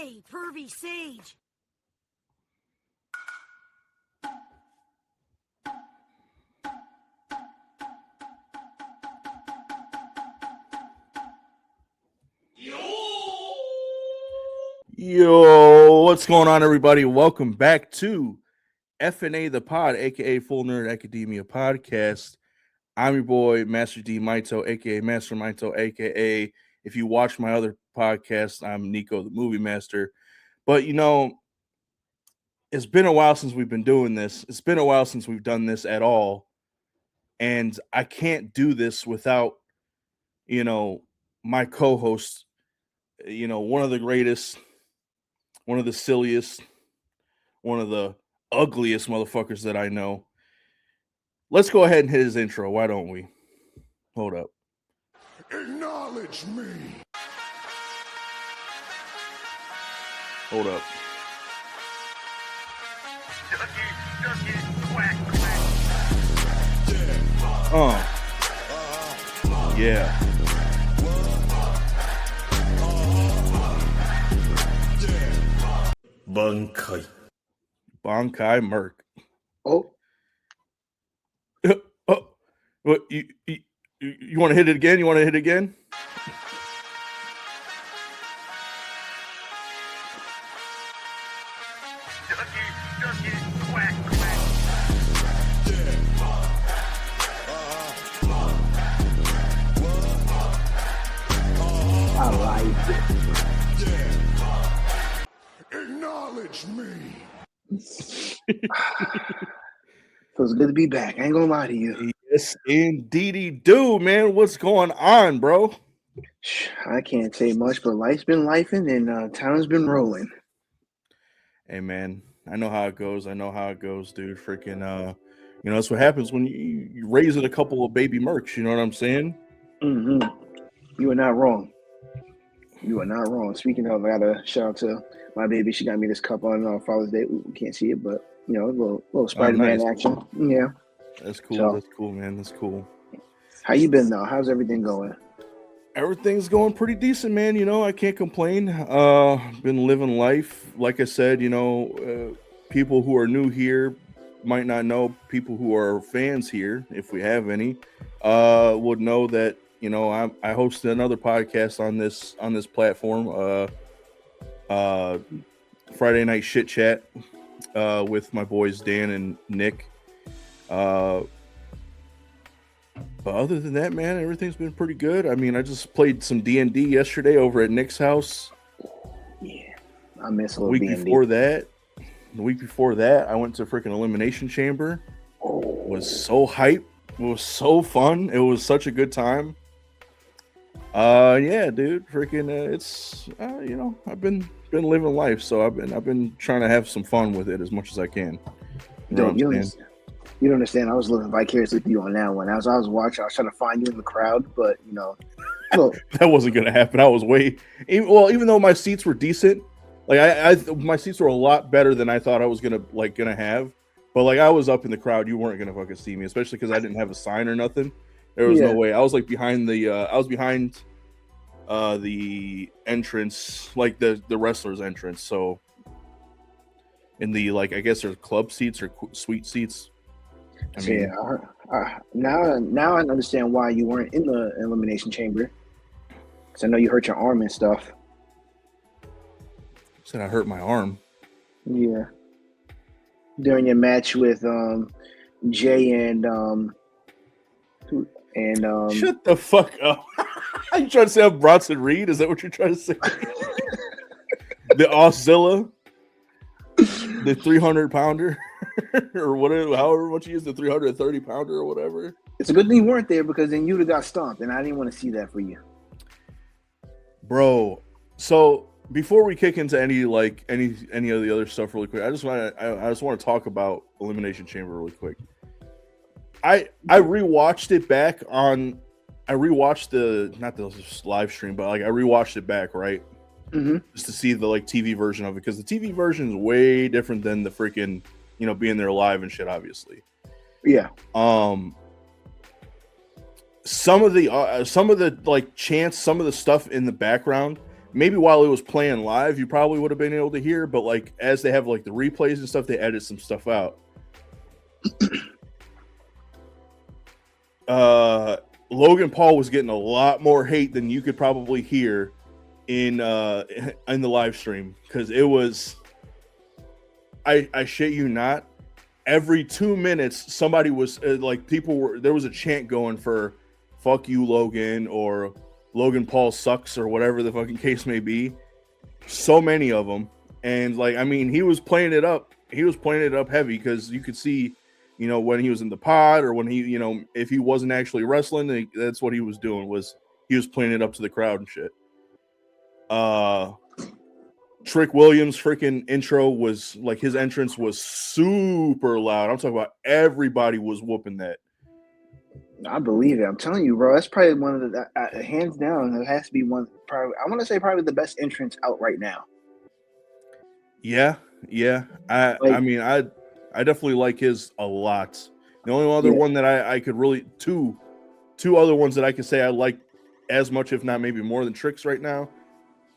Hey, pervy sage. Yo, what's going on, everybody? Welcome back to FNA the Pod, aka Full Nerd Academia Podcast. I'm your boy, Master D Maito, aka Master Maito, aka if you watch my other podcast, I'm Nico the Movie Master. But you know, it's been a while since we've been doing this. It's been a while since we've done this at all. And I can't do this without, my co-host, one of the greatest, one of the silliest, one of the ugliest motherfuckers that I know. Let's go ahead and hit his intro. Why don't we? Hold up. Acknowledge me. Hold up. Ducky, quack, quack. Yeah. Bankai. Bankai Merc. Oh, What you want to hit it again? You want to hit it again? Ducky, quack, quack. I like it. Acknowledge me. Feels good to be back. I ain't gonna lie to you. Yes, indeedy do, man. What's going on, bro? I can't say much, but life's been lifing and time's been rolling. Hey, man. I know how it goes. Dude. Freaking, that's what happens when you raising a couple of baby mercs. You know what I'm saying? Mm-hmm. You are not wrong. You are not wrong. Speaking of, I gotta shout out to my baby. She got me this cup on Father's Day. We can't see it, but a little Spider-Man nice. action. Yeah. That's cool. So- That's cool, man. That's cool. How you been though? How's everything going? Everything's going pretty decent, man. I can't complain. Been living life. Like I said, people who are new here might not know. People who are fans here, if we have any, would know that I hosted another podcast on this platform. Friday Night Shit Chat with my boys Dan and Nick. But other than that, man, everything's been pretty good. I mean, I just played some D&D yesterday over at Nick's house. Yeah, I miss a The little week D&D. before that, I went to freaking Elimination Chamber. Oh, It was so hype. It was so fun. It was such a good time. Yeah, dude, freaking, it's I've been living life, so I've been trying to have some fun with it as much as I can. You know what you I'm don't saying? you don't understand. I was living vicariously with you on that one. As I was watching, I was trying to find you in the crowd, but look, That wasn't gonna happen. I was even though my seats were decent, like my seats were a lot better than I thought I was gonna have. But like I was up in the crowd, you weren't gonna fucking see me, especially because I didn't have a sign or nothing. There was no way. I was like behind the entrance, like the wrestler's entrance. So in the I guess there's club seats or suite seats. I mean, now I understand why you weren't in the elimination chamber. Because I know you hurt your arm and stuff. said I hurt my arm. Yeah. During your match with Jay and Shut the fuck up. You trying to say I'm Bronson Reed? Is that what you're trying to say? The Auszilla? The 300-pounder? Or whatever, however much he is, the 330-pounder or whatever. it's a good thing you weren't there because then you'd have got stomped, and I didn't want to see that for you. Bro, so before we kick into any of the other stuff really quick, I just want to talk about Elimination Chamber really quick. I rewatched it back on. I rewatched not the live stream, but I rewatched it back, right? Mm-hmm. Just to see the TV version of it, because the TV version is way different than the freaking being there live and shit, obviously. Yeah. Some of the chants, some of the stuff in the background maybe while it was playing live, you probably would have been able to hear, but like as they have like the replays and stuff, they edit some stuff out. Logan Paul was getting a lot more hate than you could probably hear in the live stream, because it was, I shit you not, every 2 minutes somebody was there was a chant going for "fuck you, Logan," or "Logan Paul sucks," or whatever the fucking case may be. So many of them, and like, I mean, he was playing it up. He was playing it up heavy, because you could see, you know, when he was in the pod, or when he, you know, if he wasn't actually wrestling, that's what he was doing, was he was playing it up to the crowd and shit. Trick Williams' freaking intro was like, his entrance was super loud. I'm talking about everybody was whooping that. I believe it. I'm telling you, bro. That's probably one of the hands down. It has to be one. Probably, I want to say probably the best entrance out right now. Yeah. I mean, I definitely like his a lot. The only other one that I could really two other ones that I could say I like as much, if not maybe more than Trick's right now,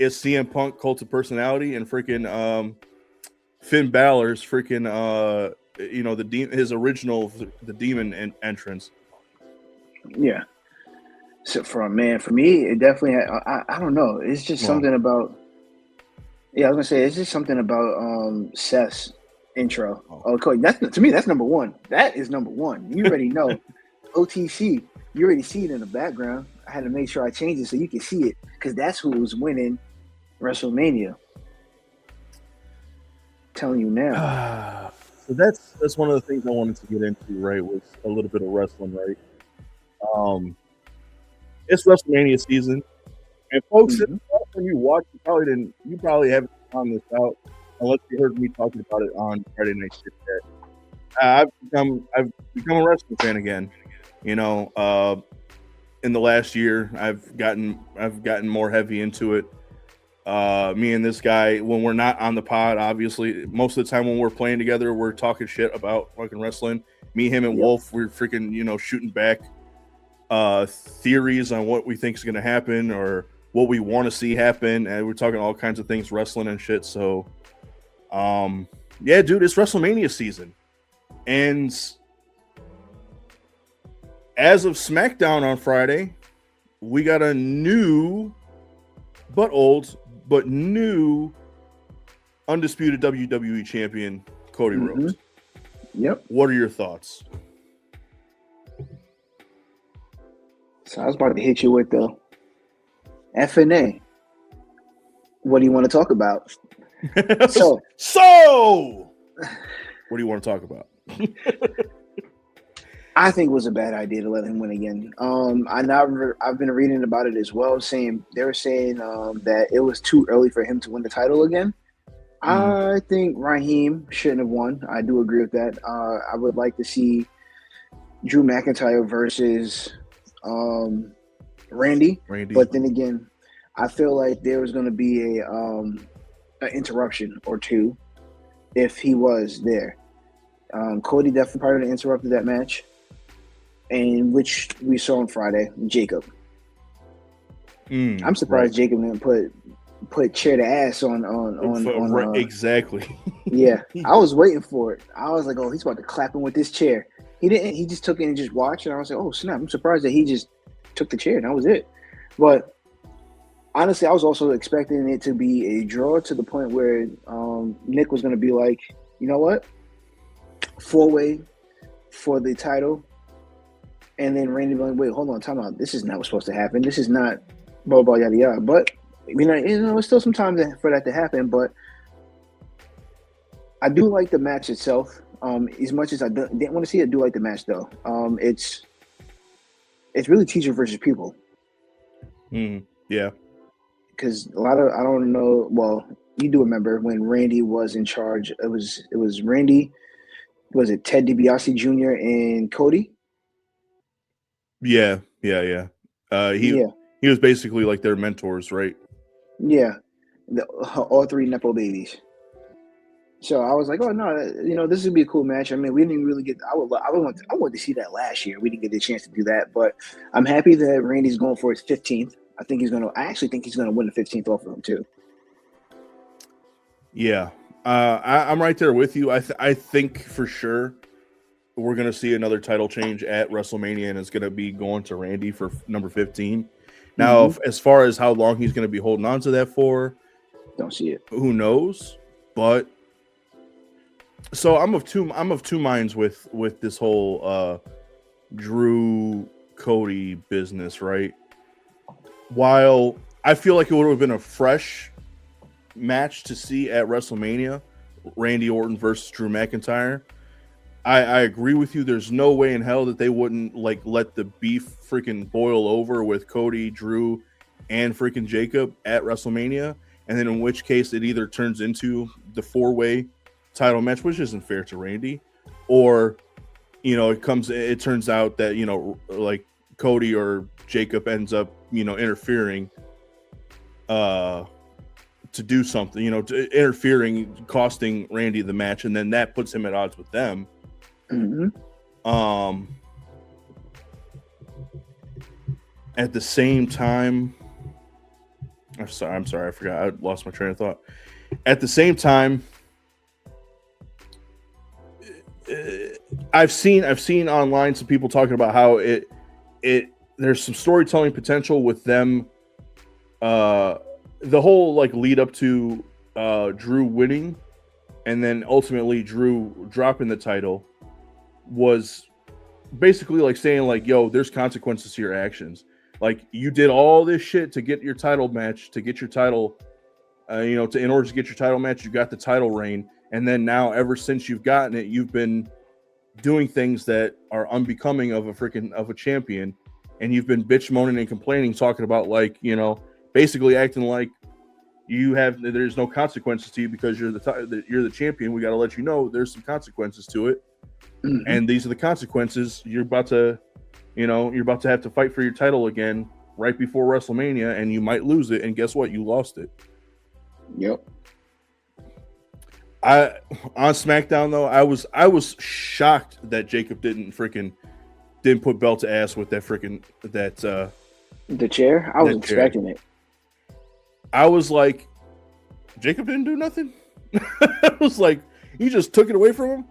is CM Punk Cult of Personality, and freaking Finn Balor's freaking you know, his original the Demon entrance. Yeah. So for me, it definitely I don't know. It's just something about. Yeah, I was gonna say it's just something about Seth's intro. Oh, Cody, to me that's number one. That is number one. You already know. OTC. You already see it in the background. I had to make sure I changed it so you can see it, because that's who was winning WrestleMania. Telling you now. So that's one of the things I wanted to get into, right? Was a little bit of wrestling, right? It's WrestleMania season, and folks, when you watch, you probably haven't found this out unless you heard me talking about it on Friday Night Shit. I've become a wrestling fan again. You know, in the last year, I've gotten more heavy into it. Me and this guy, when we're not on the pod, obviously, most of the time when we're playing together, we're talking shit about fucking wrestling. Me, him, and Wolf, we're freaking, you know, shooting back theories on what we think is going to happen or what we want to see happen, and we're talking all kinds of things, wrestling and shit. So, yeah, dude, it's WrestleMania season, and as of SmackDown on Friday, we got a new, but new undisputed WWE champion, Cody Rhodes. Yep. What are your thoughts? So I was about to hit you with the FNA. What do you want to talk about? So what do you want to talk about? I think it was a bad idea to let him win again. I've been reading about it as well, they were saying that it was too early for him to win the title again. I think Raheem shouldn't have won. I do agree with that. I would like to see Drew McIntyre versus Randy. But then again, I feel like there was going to be an interruption or two if he was there. Cody definitely probably interrupted that match, and which we saw on Friday. Jacob. I'm surprised Jacob didn't put chair to ass on exactly. Yeah, I was waiting for it. I was like, oh, he's about to clap him with this chair. He didn't. He just took it and just watched, and I was like, oh snap! I'm surprised that he just took the chair, and that was it. But honestly, I was also expecting it to be a draw, to the point where Nick was going to be like, you know what, 4-way for the title, and then Randy be like, wait, hold on, time out. This is not what's supposed to happen. This is not blah blah yada yada. But you know, it's still some time for that to happen. But I do like the match itself. As much as I didn't want to see it, I do like the match though. It's really teacher versus pupil. Yeah. Because a lot of, I don't know. Well, you do remember when Randy was in charge. It was Randy. Was it Ted DiBiase Jr. and Cody? Yeah. He was basically like their mentors, right? Yeah, all three Nepo babies. So I was like, oh no, you know, this would be a cool match. I mean, we didn't really get. I wanted to see that last year. We didn't get the chance to do that, but I'm happy that Randy's going for his 15th. I actually think he's gonna win the 15th off of him too. Yeah, I'm right there with you. I think for sure we're gonna see another title change at WrestleMania, and it's gonna be going to Randy for number 15. Now, as far as how long he's gonna be holding on to that for, don't see it. Who knows? But so I'm of two minds with this whole Drew Cody business, right? While I feel like it would have been a fresh match to see at WrestleMania, Randy Orton versus Drew McIntyre, I agree with you. There's no way in hell that they wouldn't like let the beef freaking boil over with Cody, Drew, and freaking Jacob at WrestleMania, and then in which case it either turns into the 4-way title match, which isn't fair to Randy, or it turns out that like Cody or Jacob ends up interfering to do something, interfering, costing Randy the match, and then that puts him at odds with them. At the same time, I'm sorry, I forgot. I lost my train of thought. At the same time, I've seen online some people talking about how there's some storytelling potential with them. The whole like lead up to Drew winning, and then ultimately Drew dropping the title, was basically like saying like, yo, there's consequences to your actions. Like, you did all this shit to get your title match, to get your title, in order to get your title match, you got the title reign. And then now, ever since you've gotten it, you've been doing things that are unbecoming of a champion. And you've been bitch moaning and complaining, talking about like, basically acting like there's no consequences to you because you're the champion. We got to let you know there's some consequences to it. And these are the consequences. You're about to have to fight for your title again right before WrestleMania, and you might lose it. And guess what? You lost it. Yep. On SmackDown though, I was shocked that Jacob didn't put belt to ass with that the chair. I was expecting it. I was like, Jacob didn't do nothing. I was like, you just took it away from him.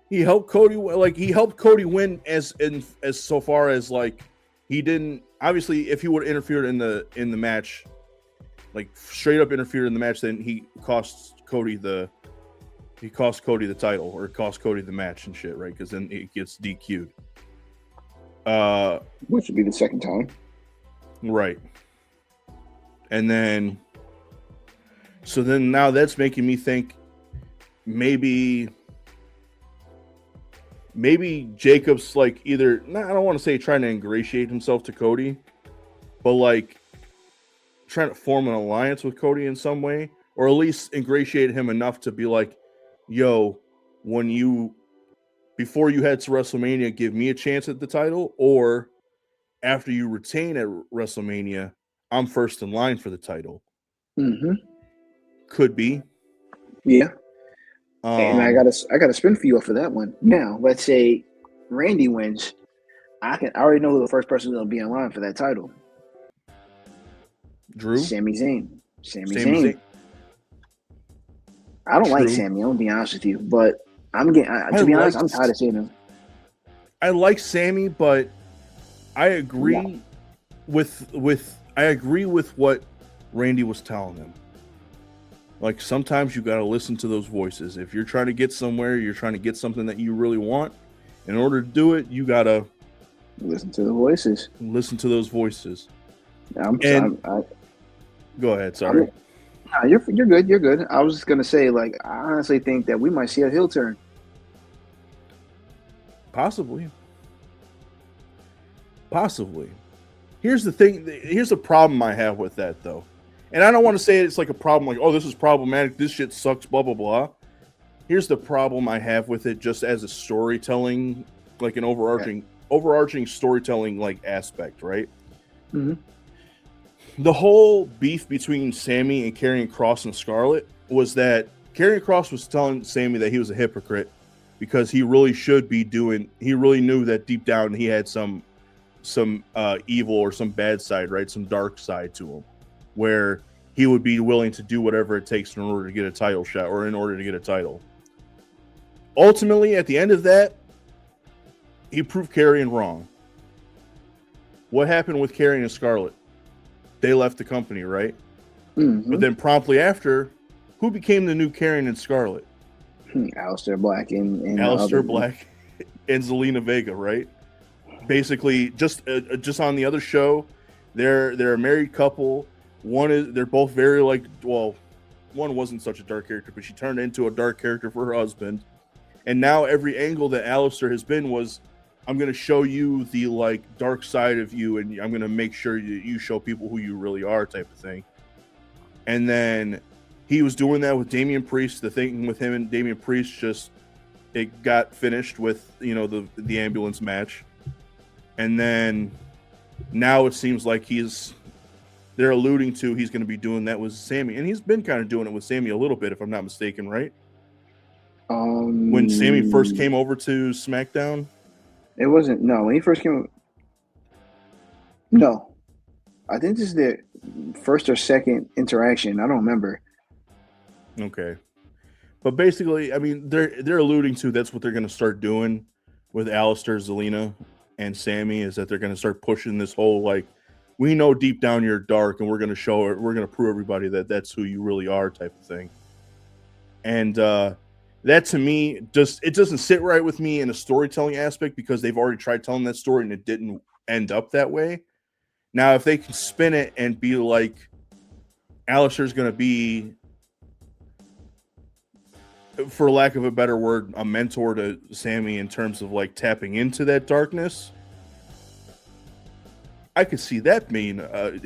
He helped Cody win as so far as like he didn't. Obviously, if he would have interfered in the match, like straight up interfered in the match, then he cost Cody the title, or cost Cody the match and shit, right? Because then it gets DQ'd. Which would be the second time, right? And then, so then now that's making me think maybe Jacob's like I don't want to say trying to ingratiate himself to Cody, but like trying to form an alliance with Cody in some way, or at least ingratiate him enough to be like, yo, before you head to WrestleMania, give me a chance at the title, or after you retain at WrestleMania, I'm first in line for the title. Could be. Yeah. And I got a spin for you off of that one. Now, let's say Randy wins. I already know who the first person is going to be in line for that title. Drew? Sami Zayn. Sami Zayn. I don't like Sami, I'm going to be honest with you. But I'm tired of seeing him. I like Sami, but I agree with what Randy was telling him. Like, sometimes you got to listen to those voices. If you're trying to get somewhere, you're trying to get something that you really want. In order to do it, you got to listen to the voices. Listen to those voices. Go ahead. Sorry. You're good. You're good. I was just going to say, like, I honestly think that we might see a heel turn. Possibly. Here's the thing. Here's the problem I have with that, though. And I don't want to say it's like a problem, like, oh, this is problematic, this shit sucks, blah, blah, blah. Here's the problem I have with it, just as a storytelling, like an overarching storytelling like aspect, right? The whole beef between Sami and Karrion Kross and Scarlett was that Karrion Kross was telling Sami that he was a hypocrite because he really knew that deep down he had some some evil or some bad side, right? Some dark side to him, where he would be willing to do whatever it takes in order to get a title shot or in order to get a title. Ultimately, at the end of that, he proved Karrion wrong. What happened with Karrion and Scarlett? They left the company, right? Mm-hmm. But then promptly after, who became the new Karrion and Scarlett? Aleister Black and Aleister Black and Zelina Vega, right? Basically, just on the other show, they're a married couple. They're both very one wasn't such a dark character, but she turned into a dark character for her husband. And now every angle that Aleister has been was, I'm going to show you the dark side of you, and I'm going to make sure you show people who you really are, type of thing. And then he was doing that with Damian Priest. The thing with him and Damian Priest it got finished with the ambulance match, and then now it seems like they're alluding to he's going to be doing that with Sammy, and he's been kind of doing it with Sammy a little bit, if I'm not mistaken, right? When Sammy first came over to SmackDown. It wasn't. No, when he first came. No, I think this is their first or second interaction. I don't remember. Okay, but basically, I mean, they're alluding to that's what they're going to start doing with Aleister, Zelina, and Sammy, is that they're going to start pushing this whole we know deep down you're dark, and we're going to show it. We're going to prove everybody that that's who you really are, type of thing. And that to me it doesn't sit right with me in a storytelling aspect, because they've already tried telling that story and it didn't end up that way. Now, if they can spin it and be like Aleister's going to be, for lack of a better word, a mentor to Sammy in terms of tapping into that darkness, I could see that being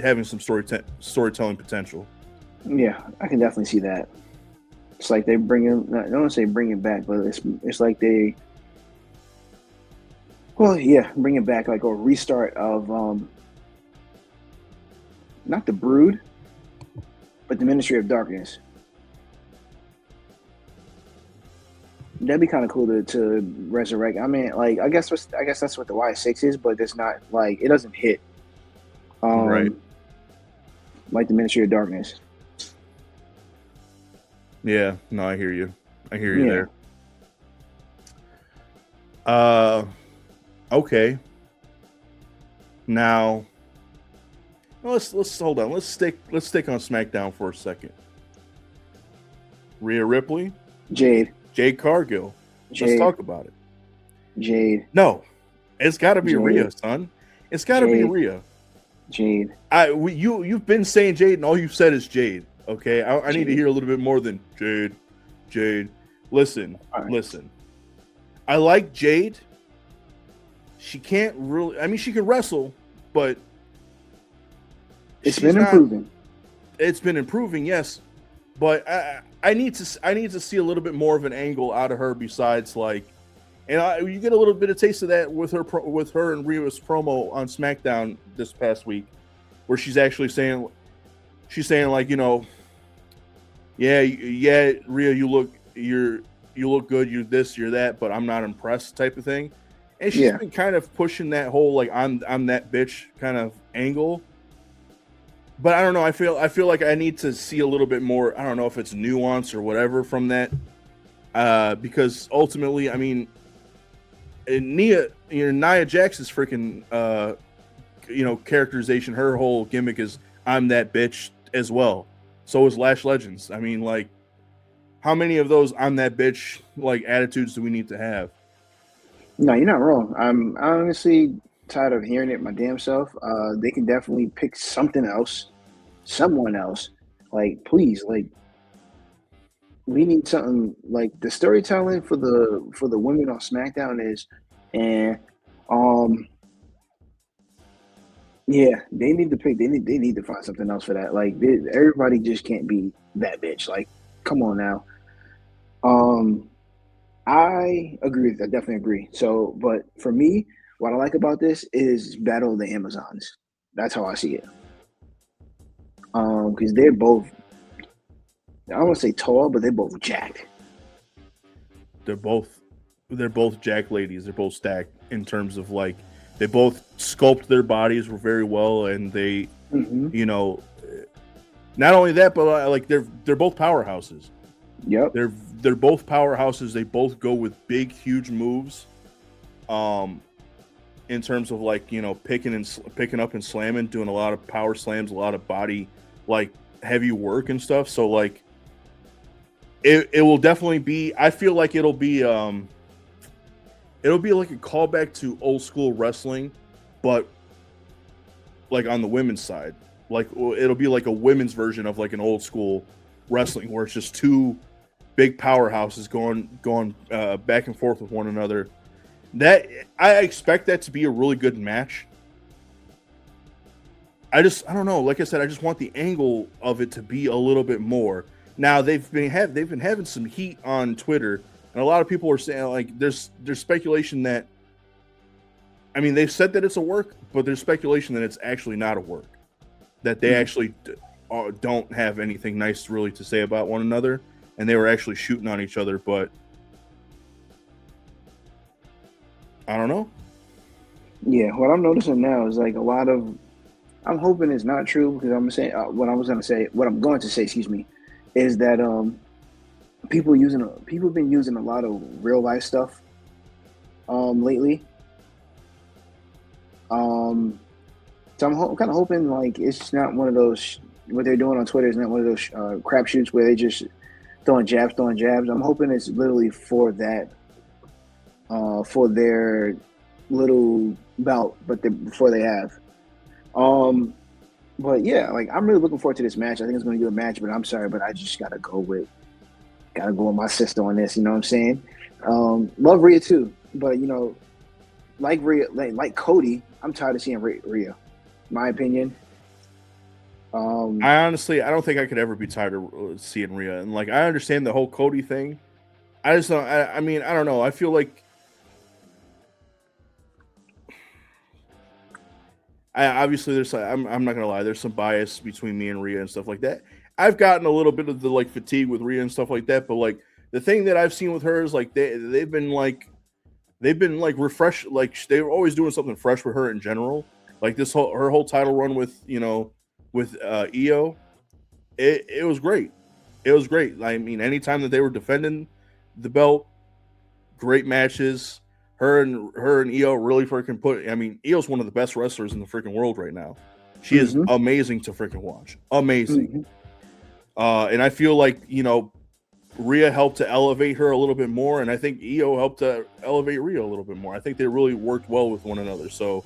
having some storytelling potential. Yeah, I can definitely see that. It's like they bring him. I don't want to say bring it back, but it's like they. Well, yeah, bring it back, like a restart of not the Brood, but the Ministry of Darkness. That'd be kind of cool to resurrect. I mean, I guess that's what the Y6 is, but it's not it doesn't hit. Right. Like the Ministry of Darkness. Yeah, no, I hear you. There. Okay. Now, let's hold on. Let's stick on SmackDown for a second. Rhea Ripley, Jade Cargill. Let's talk about it. Jade. No, it's got to be Rhea, son. It's got to be Rhea. Jade. You've been saying Jade, and all you've said is Jade. Okay, I need to hear a little bit more than Jade. Listen. I like Jade. She can't really. I mean, she can wrestle, but it's been improving. It's been improving, yes, but I need to see a little bit more of an angle out of her besides you get a little bit of taste of that with her and Rhea's promo on SmackDown this past week, where she's actually saying. She's saying yeah, Rhea, you look good, you're this, you're that, but I'm not impressed, type of thing. And she's been kind of pushing that whole I'm that bitch kind of angle. But I don't know. I feel like I need to see a little bit more. I don't know if it's nuance or whatever from that, because ultimately, I mean, Nia Jax's freaking characterization, her whole gimmick is I'm that bitch as well. So is Lash Legends. I mean, how many of those I'm that bitch attitudes do we need to have? No, you're not wrong. I'm honestly tired of hearing it my damn self. They can definitely pick someone else. Please, we need something the storytelling for the women on SmackDown is, and yeah, they need to pick. They need to find something else for that. Everybody just can't be that bitch. Come on now. I agree. I definitely agree. So, but for me, what I like about this is Battle of the Amazons. That's how I see it. Because they're both, I don't want to say tall, but they're both jacked. They're both jack ladies. They're both stacked in terms of They both sculpt their bodies very well, and they, you know, not only that, but like they're both powerhouses. Yep. They're both powerhouses. They both go with big, huge moves. In terms of like, you know, picking up and slamming, doing a lot of power slams, a lot of body like heavy work and stuff. So like it will definitely be, I feel like it'll be like a callback to old school wrestling, but like on the women's side. Like it'll be like a women's version of like an old school wrestling where it's just two big powerhouses going back and forth with one another. That I expect that to be a really good match. I don't know. Like I said, I just want the angle of it to be a little bit more. Now they've been having some heat on Twitter, and a lot of people are saying like there's speculation that, I mean, they've said that it's a work, but there's speculation that it's actually not a work, that they actually don't have anything nice really to say about one another, and they were actually shooting on each other, but. I don't know. Yeah, what I'm noticing now is like a lot of. I'm hoping it's not true because I'm saying what I'm going to say. Excuse me, is that people have been using a lot of real life stuff lately. So I'm kind of hoping like it's not one of those, what they're doing on Twitter is not one of those crap shoots where they just throwing jabs. I'm hoping it's literally for that. For their little bout, before they have. But yeah, like I'm really looking forward to this match. I think it's going to be a match, but I'm sorry, but I just gotta go with my sister on this. You know what I'm saying? Love Rhea too, but you know, like Rhea, like Cody, I'm tired of seeing Rhea. My opinion. I don't think I could ever be tired of seeing Rhea, and like I understand the whole Cody thing. I just don't. I mean, I don't know. I feel like. Obviously there's I'm not gonna lie, there's some bias between me and Rhea and stuff like that. I've gotten a little bit of the like fatigue with Rhea and stuff like that, but like the thing that I've seen with her is like they've been refreshed, like they're always doing something fresh with her in general. Like her whole title run with EO, it was great. It was great. I mean, anytime that they were defending the belt, great matches. Her and Io really freaking put. I mean, Io's one of the best wrestlers in the freaking world right now. She is amazing to freaking watch. Amazing. And I feel like, you know, Rhea helped to elevate her a little bit more, and I think Io helped to elevate Rhea a little bit more. I think they really worked well with one another. So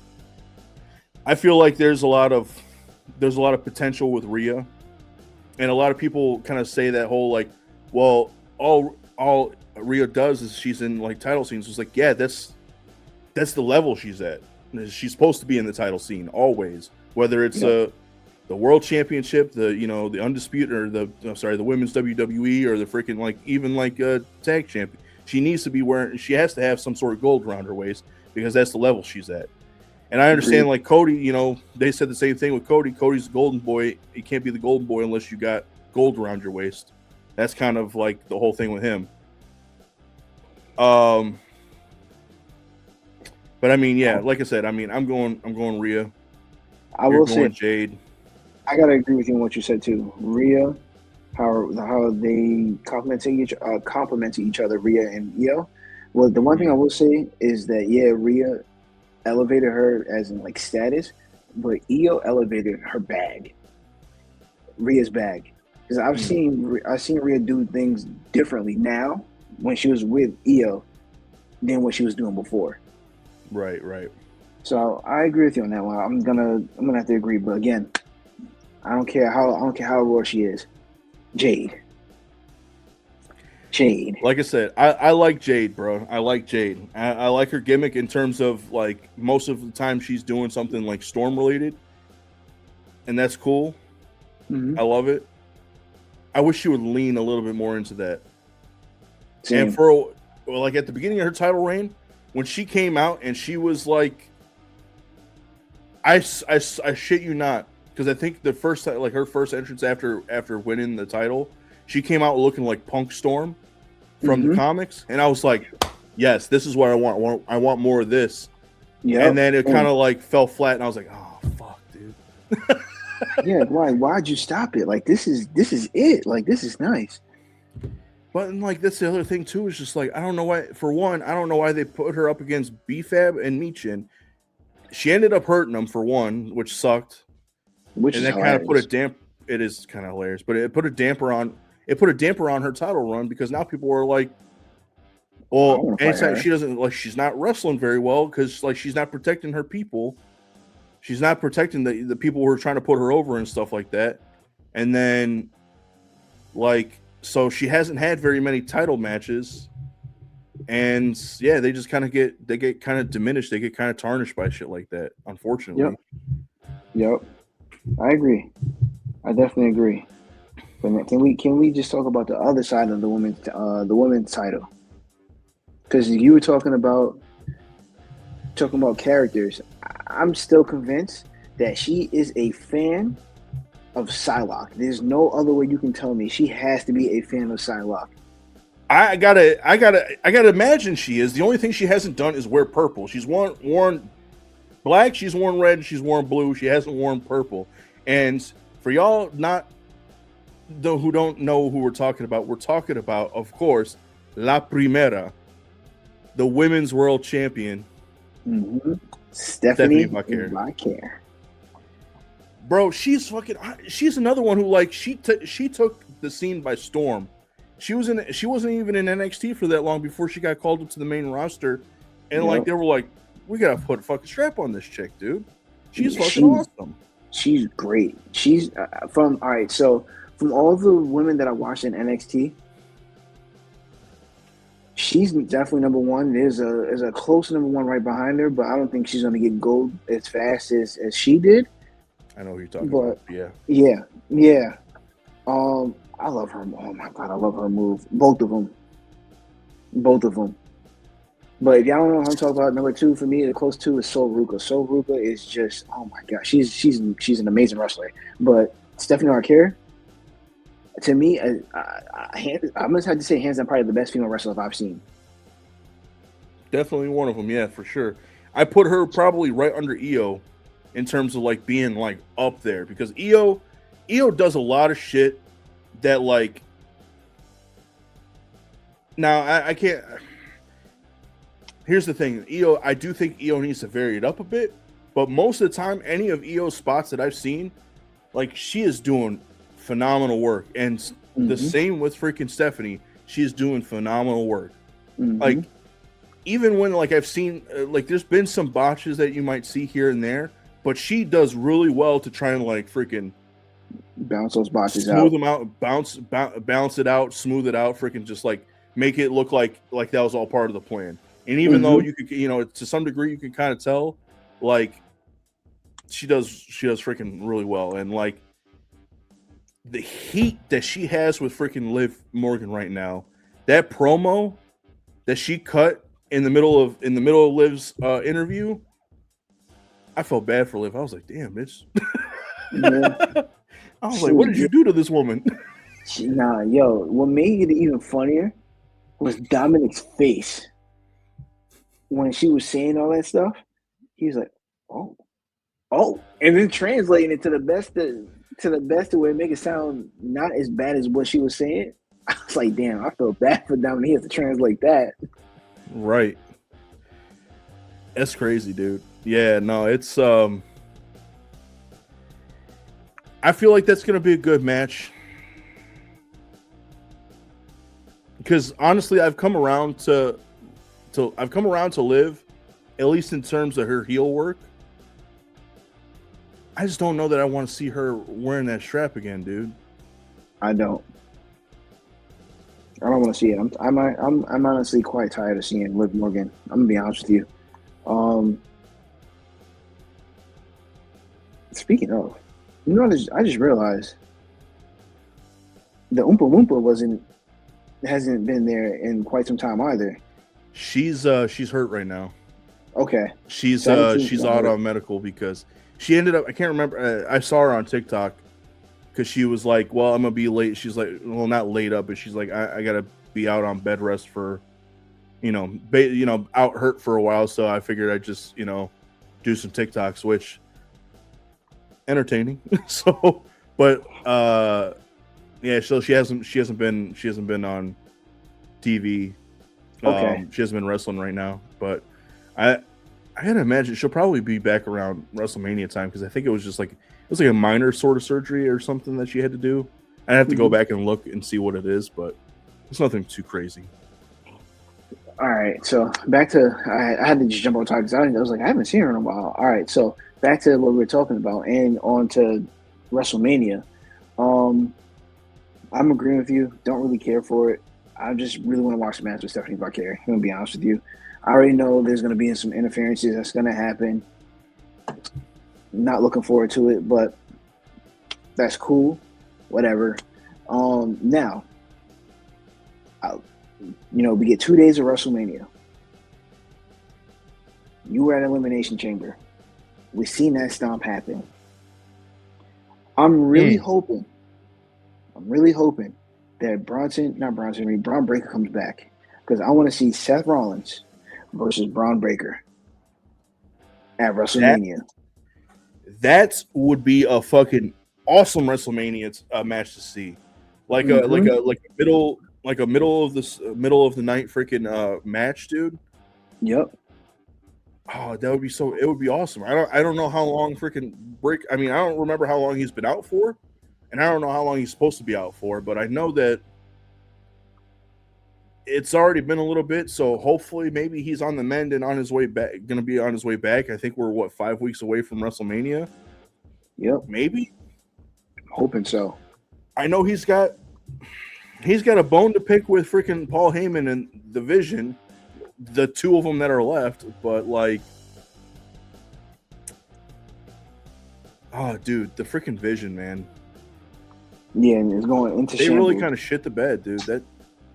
I feel like there's a lot of potential with Rhea, and a lot of people kind of say that whole like, well, all Rhea does is she's in like title scenes. It's like, yeah, that's the level she's at. She's supposed to be in the title scene always, whether it's the world championship, the undisputed, or the women's WWE, or the freaking like even like tag champion. She needs to be wearing. She has to have some sort of gold around her waist because that's the level she's at. And I understand like Cody, you know, they said the same thing with Cody. Cody's the golden boy. You can't be the golden boy unless you got gold around your waist. That's kind of like the whole thing with him. But I mean, yeah, like I said, I mean, I'm going Rhea. I will say Jade. I gotta agree with you on what you said too. Rhea, how they complement each other, Rhea and Io. Well, the one thing I will say is that Rhea elevated her as in like status, but Io elevated her bag, Rhea's bag. Because I've seen Rhea do things differently now when she was with Io than what she was doing before. Right. So I agree with you on that one. I'm gonna have to agree, but again, I don't care how raw she is. Jade. Like I said, I like Jade, bro. I like Jade. I like her gimmick in terms of like most of the time she's doing something like Storm related, and that's cool. I love it. I wish she would lean a little bit more into that. Same. And like at the beginning of her title reign, when she came out and she was like, I shit you not, because I think the first like her first entrance after winning the title, she came out looking like Punk Storm from the comics, and I was like, yes, this is what I want. I want more of this. Yeah. And then it kind of like fell flat, and I was like, oh fuck, dude. Yeah, why'd you stop it? Like this is it. Like this is nice. But like that's the other thing too, is just like I don't know why. For one, I don't know why they put her up against BFAB and Michin. She ended up hurting them for one, which sucked. Which And is that kind of put a hilarious. it is kind of hilarious, but it put a damper on her title run, because now people are like, I well, want to fight anytime her. she doesn't, like, she's not wrestling very well because like she's not protecting her people. She's not protecting the people who are trying to put her over and stuff like that. And then like, so she hasn't had very many title matches. And yeah, they just kind of get kind of diminished. They get kind of tarnished by shit like that, unfortunately. Yep. I agree. I definitely agree. But can we just talk about the other side of the women's title? Because you were talking about characters. I'm still convinced that she is a fan of Psylocke. There's no other way you can tell me. She has to be a fan of Psylocke. I gotta imagine she is. The only thing she hasn't done is wear purple. She's worn black, she's worn red, she's worn blue. She hasn't worn purple. And for y'all who don't know who we're talking about, of course, La Primera, the women's world champion, Stephanie Vaquer. Bro, she's another one who like she took the scene by storm. She wasn't even in NXT for that long before she got called up to the main roster, and like they were like, we gotta put a fucking strap on this chick, dude. She's fucking awesome. She's great. She's from all the women that I watched in NXT, she's definitely number one. There's a close number one right behind her, but I don't think she's gonna get gold as fast as she did. I know who you're talking about. Yeah. I love her. Oh my god, I love her move. Both of them. But if y'all don't know what I'm talking about, number two for me, the close two is SOOOO. SOOOO is just, oh my god, she's an amazing wrestler. But Stephanie Vaquer, to me, I must have to say, hands down, probably the best female wrestler I've seen. Definitely one of them, yeah, for sure. I put her probably right under Io in terms of like being like up there, because Io does a lot of shit that like, now I can't. Here's the thing, I do think Io needs to vary it up a bit, but most of the time, any of Io's spots that I've seen, like, she is doing phenomenal work. And the same with freaking Stephanie, she's doing phenomenal work. Like, even when like I've seen like there's been some botches that you might see here and there, but she does really well to try and like freaking bounce those botches smooth them out, bounce it out, smooth it out, freaking just like make it look like that was all part of the plan. And even though you could, to some degree you can kind of tell, like she does freaking really well. And like the heat that she has with freaking Liv Morgan right now, that promo that she cut in the middle of Liv's interview, I felt bad for Liv. I was like, damn, bitch. Yeah. I was like, what did you do to this woman? What made it even funnier was Dominic's face when she was saying all that stuff. He was like, oh, and then translating it to the best way to make it sound not as bad as what she was saying. I was like, damn, I feel bad for Dominic. He has to translate that. Right. That's crazy, dude. Yeah, no, it's I feel like that's gonna be a good match. Because honestly, I've come around to Liv, at least in terms of her heel work. I just don't know that I want to see her wearing that strap again, dude. I don't want to see it. I'm honestly quite tired of seeing Liv Morgan. I'm gonna be honest with you. Speaking of, I just realized the Oompa Loompa hasn't been there in quite some time either. She's hurt right now. Okay. She's out on medical because she ended up, I can't remember, I saw her on TikTok because she was like, well, I'm gonna be late. She's like, well, not laid up, but she's like, I gotta be out on bed rest for out hurt for a while. So I figured I'd just do some TikToks, which entertaining. So, but yeah, so she hasn't been on TV. Okay. She hasn't been wrestling right now, but I gotta imagine she'll probably be back around WrestleMania time because I think it was like a minor sort of surgery or something that she had to do. I have to go back and look and see what it is, but it's nothing too crazy. All right, so back to I had to just jump on topic because I was like I haven't seen her in a while. All right, so back to what we were talking about and on to WrestleMania. I'm agreeing with you. Don't really care for it. I just really want to watch the match with Stephanie Barker. I'm gonna be honest with you. I already know there's gonna be some interferences that's gonna happen. Not looking forward to it, but that's cool. Whatever. Now, we get 2 days of WrestleMania. You were at Elimination Chamber. We've seen that stomp happen. I'm really hoping that Braun Breaker comes back because I want to see Seth Rollins versus Braun Breaker at WrestleMania. That would be a fucking awesome WrestleMania match to see, like a middle of the night freaking match, dude. Yep. Oh, that would be so. It would be awesome. I don't know how long freaking I don't remember how long he's been out for, and I don't know how long he's supposed to be out for. But I know that it's already been a little bit. So hopefully, maybe he's on the mend and on his way back. Going to be on his way back. I think we're 5 weeks away from WrestleMania. Yep. Maybe. Hoping so. I know he's got a bone to pick with freaking Paul Heyman and the Vision. The two of them that are left, but like, oh, dude, the freaking Vision, man. Yeah, and it's going into. They really kind of shit the bed, dude. That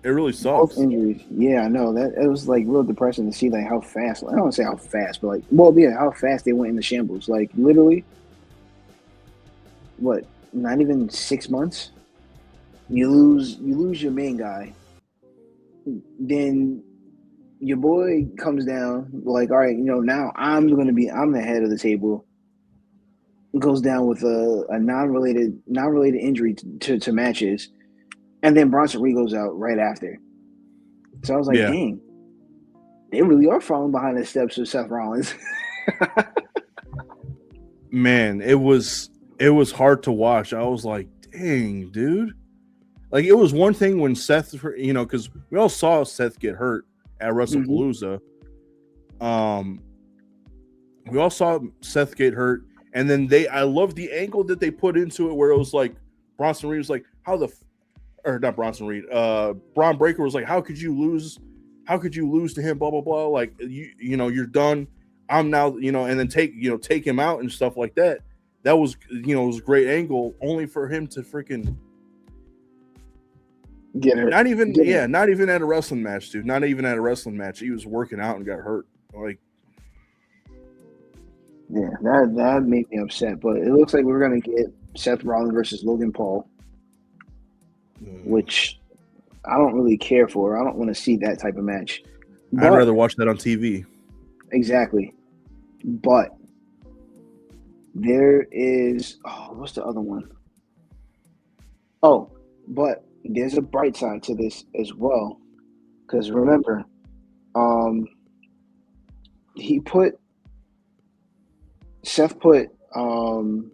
it really sucks. Both injuries. Yeah, I know that it was like real depressing to see like how fast. I don't want to say how fast, but how fast they went into shambles. Like literally, what? Not even 6 months. You lose your main guy. Then your boy comes down, like, all right, now I'm the head of the table. Goes down with a non-related injury to matches, and then Bronson Reed goes out right after. So I was like, dang, they really are falling behind the steps of Seth Rollins. Man, it was hard to watch. I was like, dang, dude. Like, it was one thing when Seth, because we all saw Seth get hurt at WrestlePalooza. We all saw Seth get hurt, and then I love the angle that they put into it where it was like Bronson Reed was like, not Bronson Reed, Braun Breaker was like, how could you lose to him, blah blah blah, like you're done, I'm now, and then take him out and stuff like that. That was it was a great angle, only for him to freaking get hurt. Not even at a wrestling match, dude. Not even at a wrestling match. He was working out and got hurt. Like, yeah, that made me upset. But it looks like we're gonna get Seth Rollins versus Logan Paul, which I don't really care for. I don't want to see that type of match. I'd rather watch that on TV. Exactly. But there is what's the other one? Oh, but there's a bright side to this as well, because remember, Seth put Paul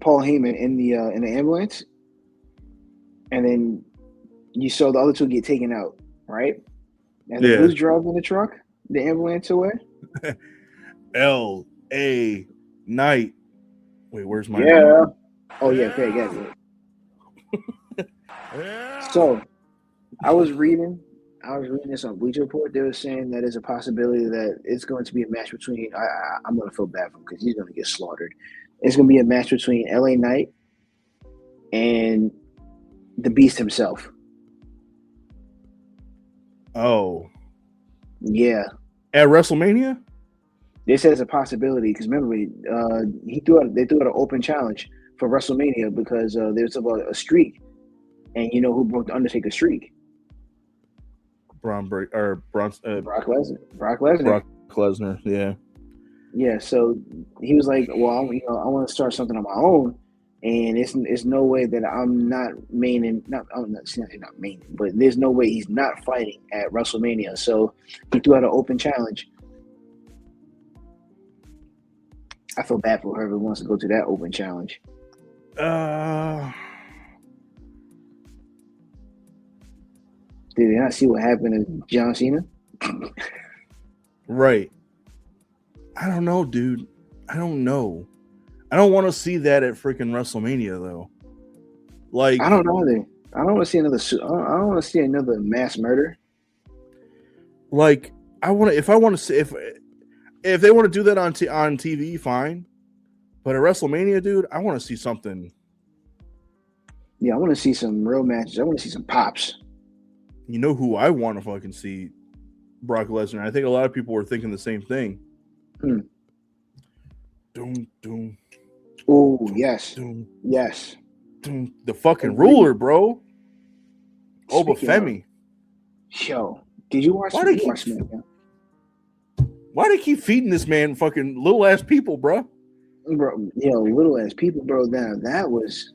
Heyman in the ambulance, and then you saw the other two get taken out, right? And then who's driving the truck? The ambulance away? L.A. Knight. Wait, where's my name? Oh yeah, okay, yeah. So, I was reading this on Bleacher Report. They were saying that there's a possibility that it's going to be a match between. I'm going to feel bad for him because he's going to get slaughtered. It's going to be a match between LA Knight and the Beast himself. Oh, yeah. At WrestleMania, this has a possibility because remember, they threw out an open challenge for WrestleMania because there was about a streak. And you know who broke the Undertaker streak? Brock Brock Lesnar. Brock Lesnar. Lesnar. Yeah. Yeah. So he was like, "Well, I want to start something on my own, and it's no way that I'm not maining. I'm not maining, but there's no way he's not fighting at WrestleMania." So he threw out an open challenge. I feel bad for whoever wants to go to that open challenge. Did they not see what happened to John Cena? Right. I don't know, dude. I don't know. I don't want to see that at freaking WrestleMania though. Like, I don't know either. I don't want to see another. I don't want to see another mass murder. Like, if they want to do that on TV, fine. But at WrestleMania, dude, I want to see something. Yeah, I want to see some real matches. I want to see some pops. You know who I want to fucking see? Brock Lesnar. I think a lot of people were thinking the same thing. Doom, doom. Oh, yes. Doom, Yes. doom. The fucking ruler, bro. Obafemi. Yo, did you watch SmackDown? Why do they keep feeding this man fucking little ass people, bro? Bro, little ass people, bro. That was.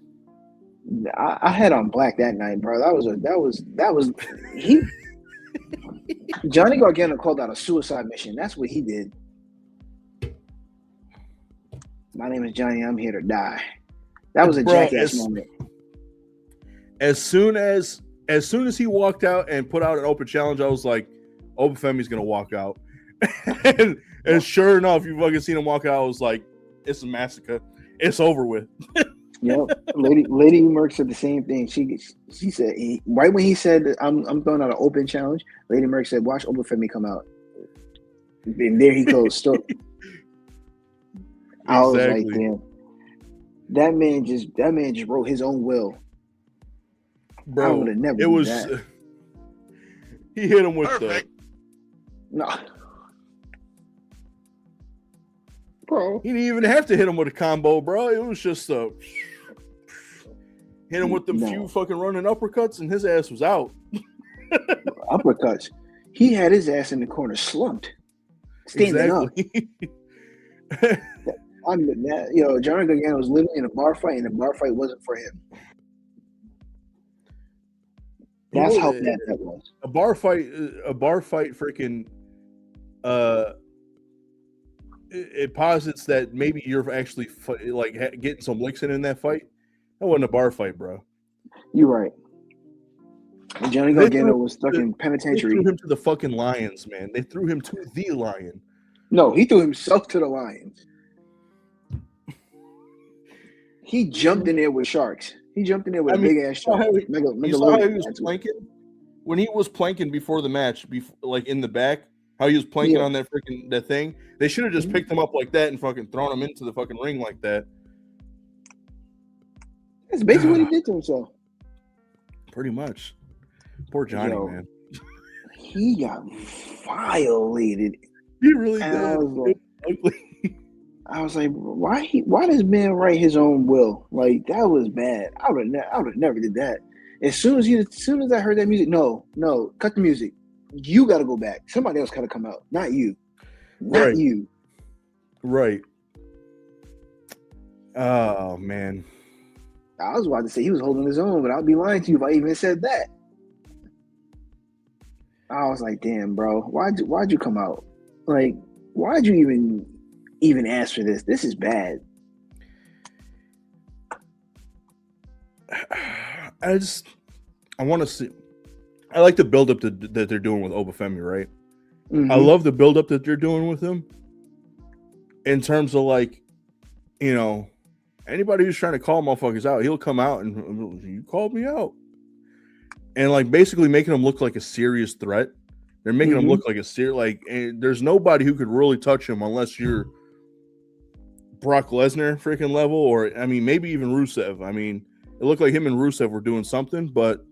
I had on black that night, bro. That was he. Johnny Gargano called out a suicide mission. That's what he did. My name is Johnny. I'm here to die. That was a jackass moment. As soon as he walked out and put out an open challenge, I was like, Obafemi's gonna walk out. and sure enough, you fucking seen him walk out. I was like, it's a massacre. It's over with. Yep. Lady Merck said the same thing. She said right when he said I'm throwing out an open challenge, Lady Merck said, watch Obafemi come out. And there he goes. Still. I was like, damn. That man just wrote his own will. Bro, I would have never done that. He hit him with the no. Bro. He didn't even have to hit him with a combo, bro. It was just hit him with them few fucking running uppercuts, and his ass was out. Uppercuts. He had his ass in the corner slumped, standing up. Johnny Gargano was literally in a bar fight, and the bar fight wasn't for him. That's how bad that was. A bar fight, freaking. It posits that maybe you're actually getting some licks in that fight. That wasn't a bar fight, bro. You're right. And Johnny Gargano was stuck in penitentiary. They threw him to the fucking lions, man. They threw him to the lion. No, he threw himself to the lions. He jumped in there with sharks. He jumped in there with a big ass shark. You saw how he was planking? When he was planking before the match, in the back, how he was planking on that thing. They should have just picked him up like that and fucking thrown him into the fucking ring like that. That's basically what he did to himself. Pretty much. Poor Johnny, man. He got violated. He really did. I was like, why does man write his own will? Like, that was bad. I would have never did that. As soon as I heard that music, no, cut the music. You got to go back. Somebody else got to come out, not you. Not you. Right. Oh, man. I was about to say he was holding his own, but I'd be lying to you if I even said that. I was like, damn, bro. Why'd you come out? Like, why'd you even ask for this? This is bad. I want to see. I like the build-up that they're doing with Obafemi, right? Mm-hmm. I love the build-up that they're doing with him. In terms of anybody who's trying to call motherfuckers out, he'll come out and you called me out. And basically making him look like a serious threat. They're making him look like and there's nobody who could really touch him unless you're Brock Lesnar freaking level, or maybe even Rusev. It looked like him and Rusev were doing something, but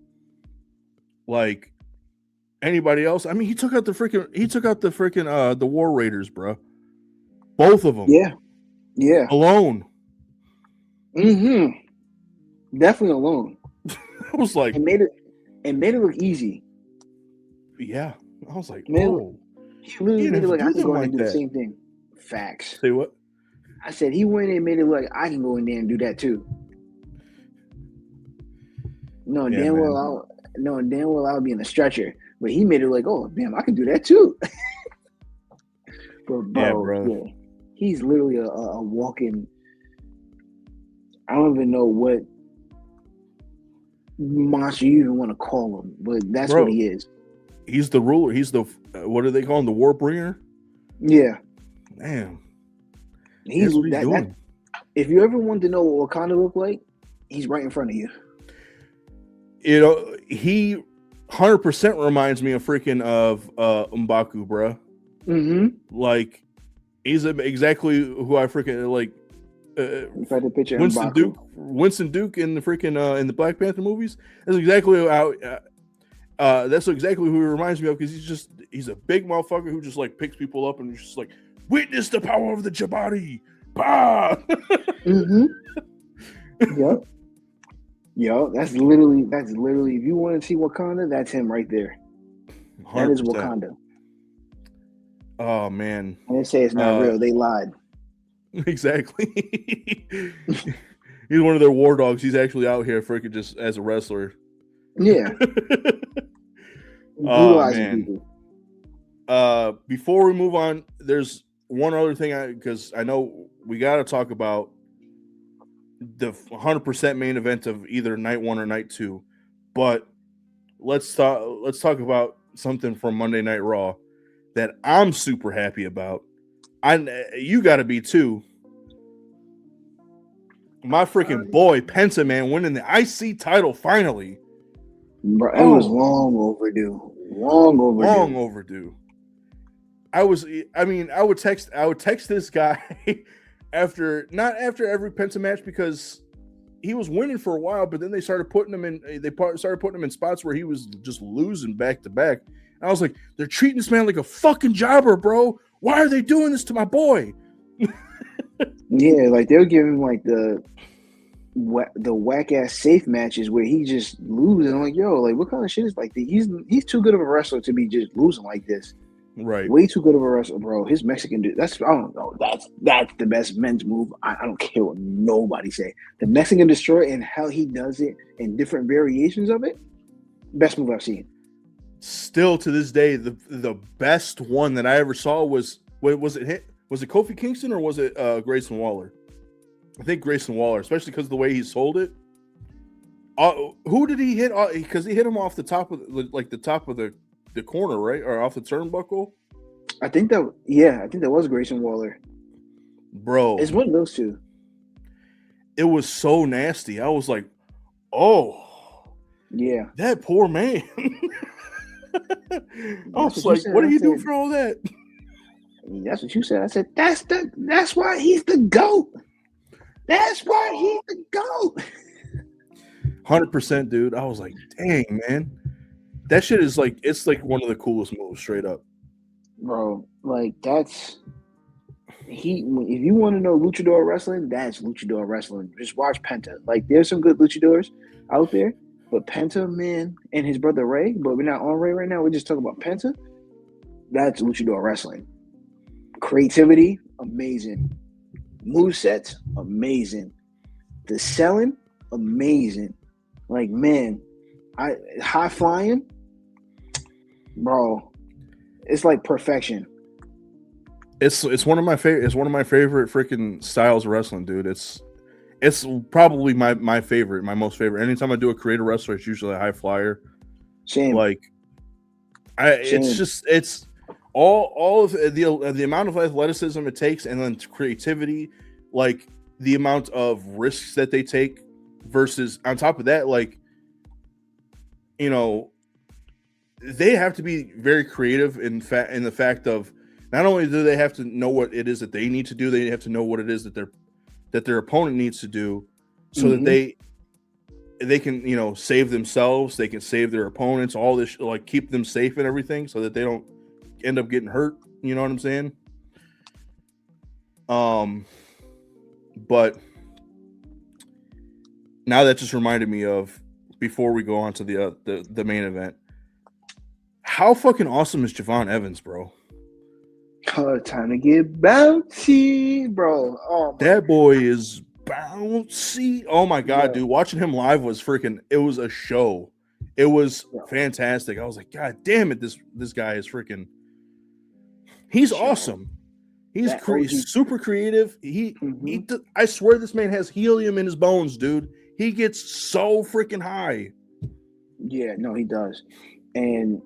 anybody else, he took out the freaking the War Raiders, bro. Both of them. Yeah. Alone. Definitely alone. I was like, and made it look easy. Yeah, I was like, Man, oh, he literally you made didn't it have like to I do can them go in like and do the that. same thing. Facts. Say what? I said he went in and made it like I can go in there and do that too. No, Yeah, damn man. well I'll be in a stretcher. But he made it like, oh damn, I can do that too. But Yeah, bro, bro. yeah. He's literally a walking, I don't even know what monster you even want to call him, but that's Bro, what he is. he's the ruler. He's the what do they call him? The war bringer. Yeah. Damn, He's that's what he's that doing. if you ever want to know what Wakanda look like, he's right in front of you. You know, he 100% reminds me of freaking of M'Baku, bro. Mm-hmm. Like he's exactly who I freaking like. If I had to picture Winston M'Baku. Duke in the freaking in the Black Panther movies. That's exactly how. That's exactly who he reminds me of because he's a big motherfucker who just like picks people up and just like witness the power of the Jabari. Bah! Mm-hmm. Yep. Yo, that's literally if you want to see Wakanda, that's him right there. 100%. That is Wakanda. Oh man. And they say it's not real. They lied. Exactly. He's one of their war dogs. He's actually out here freaking just as a wrestler. Yeah. Brutalizing people. Before we move on, there's one other thing because I know we got to talk about the 100% main event of either night 1 or night 2, but let's talk about something from Monday Night Raw that I'm super happy about. You got to be too. My freaking boy Penta, man, winning the IC title finally. Bro, it was long overdue. Long overdue. I would text this guy not after every Penta match because he was winning for a while, but then they started putting him in spots where he was just losing back to back. And I was like, they're treating this man like a fucking jobber, bro. Why are they doing this to my boy? Yeah, like they'll give him like the whack ass safe matches where he just loses. I'm like, yo, like what kind of shit is like that? He's too good of a wrestler to be just losing like this. Right. Way too good of a wrestler, bro. His Mexican dude, I don't know. That's the best men's move. I don't care what nobody say. The Mexican Destroyer and how he does it and different variations of it, best move I've seen. Still to this day, the best one that I ever saw was it Kofi Kingston or was it Grayson Waller? I think Grayson Waller, especially because of the way he sold it. Who did he hit? Because he hit him off the top of the corner, right, or off the turnbuckle. I think that was Grayson Waller. Bro, it's one of those two. It was so nasty. I was like, oh, yeah, that poor man. I was like, what are you doing for all that? That's what you said. I said, that's why he's the GOAT. That's why he's the GOAT. 100%, dude. I was like, dang, man. That shit is like, it's like one of the coolest moves, straight up. Bro, like if you want to know luchador wrestling, that's luchador wrestling. Just watch Penta. Like there's some good luchadors out there, but Penta, man, and his brother Ray, but we're not on Ray right now. We're just talking about Penta. That's luchador wrestling. Creativity, amazing. Movesets, amazing. The selling, amazing. Like, man, high flying, bro. It's like perfection. It's one of my favorite. It's one of my favorite freaking styles of wrestling, dude. It's probably my favorite, my most favorite. Anytime I do a creative wrestler, it's usually a high flyer. Same. Like, it's all of the amount of athleticism it takes, and then creativity, like the amount of risks that they take, versus on top of that, like, you know, they have to be very creative in the fact of not only do they have to know what it is that they need to do, they have to know what it is that their opponent needs to do, so that they can, you know, save themselves, they can save their opponents, all this, like keep them safe and everything, so that they don't end up getting hurt. You know what I'm saying? But now that just reminded me of, before we go on to the main event, how fucking awesome is Javon Evans, bro? Time to get bouncy, bro. Oh my That boy is bouncy. Oh my god, Yeah. dude! Watching him live was freaking. It was a show. It was Yeah. fantastic. I was like, God damn it! This guy is freaking. He's Sure. awesome. He's That OG super creative. Mhm. I swear this man has helium in his bones, dude. He gets so freaking high. Yeah, no, he does. And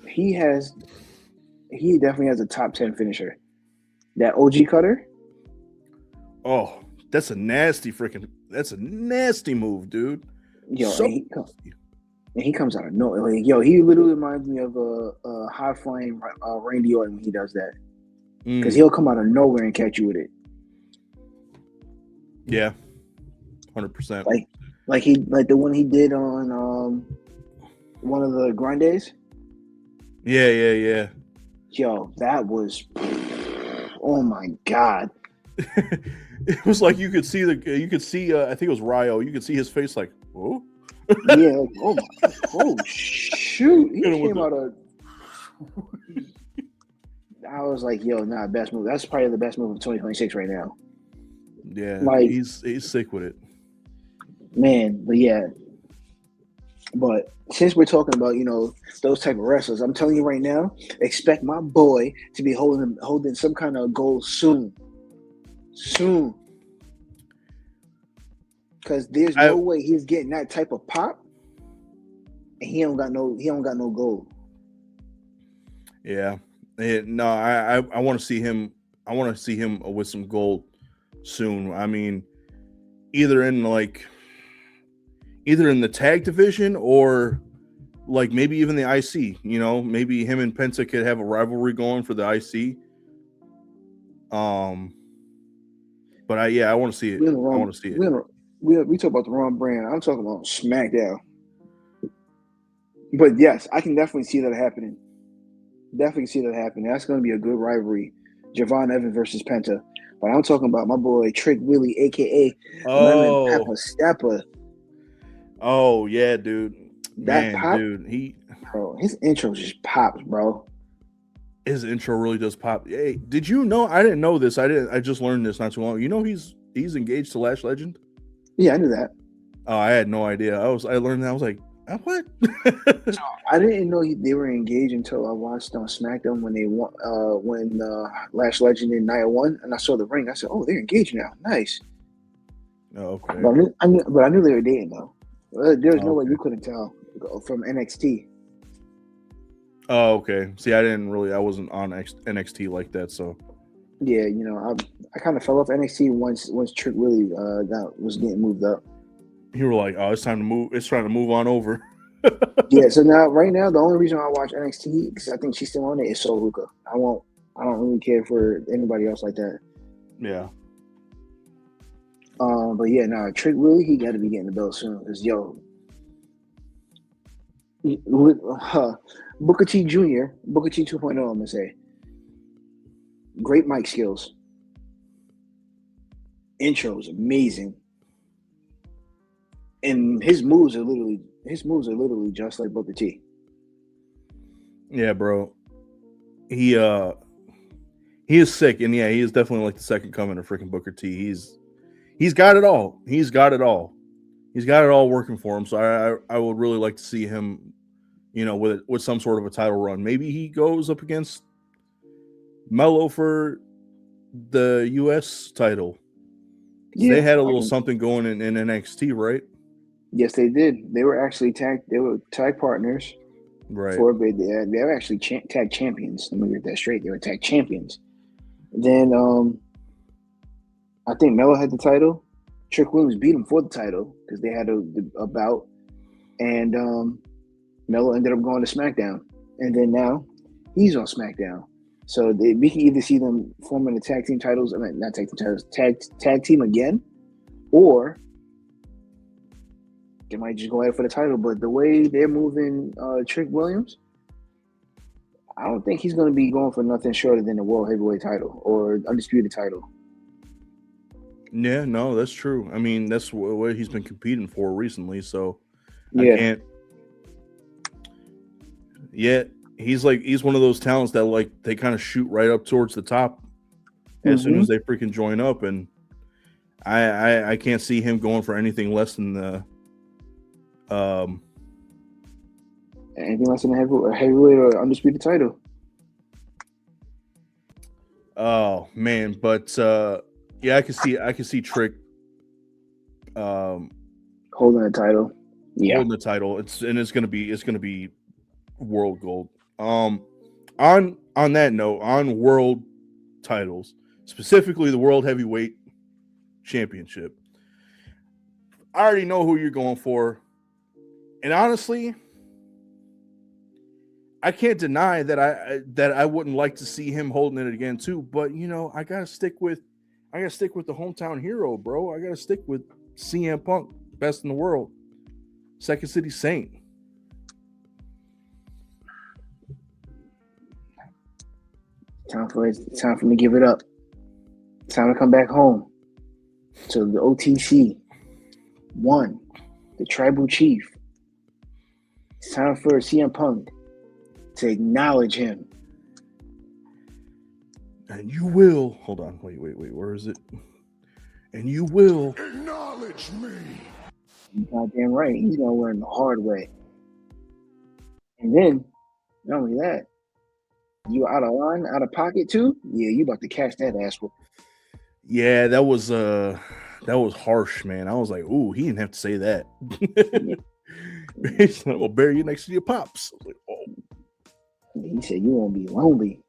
he definitely has a top 10 finisher. That OG cutter, Oh, that's a nasty move, dude. yo, So- and he comes out of nowhere. Like, yo, he literally reminds me of a high flying Randy Orton when he does that. Because he'll come out of nowhere and catch you with it. Yeah, 100%. Like the one he did on one of the grind days. Yeah. Yo, that was, oh my god. It was like you could see I think it was Ryo. You could see his face like, oh, Yeah, like, oh shoot. He Hit him with came out of. I was like, yo, nah, best move. That's probably the best move of 2026 right now. yeah. Like- he's sick with it. Man, but yeah. But since we're talking about, those type of wrestlers, I'm telling you right now, expect my boy to be holding some kind of gold soon. Soon. Because there's no way he's getting that type of pop and he don't got no gold. Yeah. No, I want to see him. I want to see him with some gold soon. I mean, either in the tag division or like maybe even the IC. Maybe him and Penta could have a rivalry going for the IC. But I want to see it. I want to see it. We talk about the wrong brand. I'm talking about SmackDown. But yes, I can definitely see that happening. Definitely see that happening. That's going to be a good rivalry. Javon Evans versus Penta. But I'm talking about my boy Trick Willie, a.k.a. Lemon Pepper Stepper. Oh, yeah, dude. That pop, dude. Bro, his intro just pops, bro. His intro really does pop. Hey, did you know? I didn't know this. I just learned this not too long. You know he's engaged to Lash Legend? Yeah, I knew that. Oh, I had no idea. I learned that. I was like, what? I didn't know they were engaged until I watched on SmackDown when they won, when Lash Legend and Nia won, and I saw the ring. I said, "Oh, they're engaged now. Nice." Oh, okay. But I knew they were dating though. There's no way you couldn't tell from NXT. Oh, okay. See, I wasn't on NXT like that, so. Yeah, I kind of fell off NXT once Trick Willie was getting moved up. You were like, oh, it's time to move. It's trying to move on over. Yeah, so right now, the only reason I watch NXT because I think she's still on it is SOOOO. I don't really care for anybody else like that. Yeah. But yeah, Trick Willie, he got to be getting the belt soon because Booker T Jr., Booker T 2.0, I'm gonna say, great mic skills, intros amazing, and his moves are literally just like Booker T. Yeah, bro. He is sick, and yeah, he is definitely like the second coming of freaking Booker T. He's got it all. He's got it all. He's got it all working for him. So I would really like to see him, with some sort of a title run. Maybe he goes up against Melo for the US title. Yeah, they had a little something going in NXT, right? Yes, they did. They were actually tag partners. Right. For a bit. They were actually tag champions. Let me get that straight. They were tag champions. Then I think Melo had the title. Trick Williams beat him for the title because they had a bout. And Melo ended up going to SmackDown. And then now he's on SmackDown. So we can either see them forming the tag team titles, not tag team titles, tag team again, or they might just go ahead for the title. But the way they're moving Trick Williams, I don't think he's going to be going for nothing shorter than the World Heavyweight title or Undisputed title. Yeah, no, that's true. I mean, that's what he's been competing for recently. So yeah. I can't. Yeah, he's one of those talents that like they kind of shoot right up towards the top as soon as they freaking join up, and I can't see him going for anything less than the anything less than a heavyweight or undisputed title. Oh man, but yeah, I can see Trick holding the title. Yeah, holding the title. It's gonna be world gold. On that note, on world titles, specifically the World Heavyweight Championship, I already know who you're going for, and honestly, I can't deny that I wouldn't like to see him holding it again too. But you know, I gotta stick with the hometown hero, bro. I gotta stick with CM Punk, best in the world, Second City Saint. Time for me to give it up. Time to come back home to the OTC. One, the Tribal Chief. It's time for CM Punk to acknowledge him. And you will hold on. Wait. Where is it? And you will Acknowledge me. Goddamn right. He's gonna learn the hard way. And then, not only that, you out of line, out of pocket too? Yeah, you about to catch that ass whoop. Yeah, that was harsh, man. I was like, ooh, he didn't have to say that. He's like, well, bury you next to your pops. I was like, oh. He said, you won't be lonely.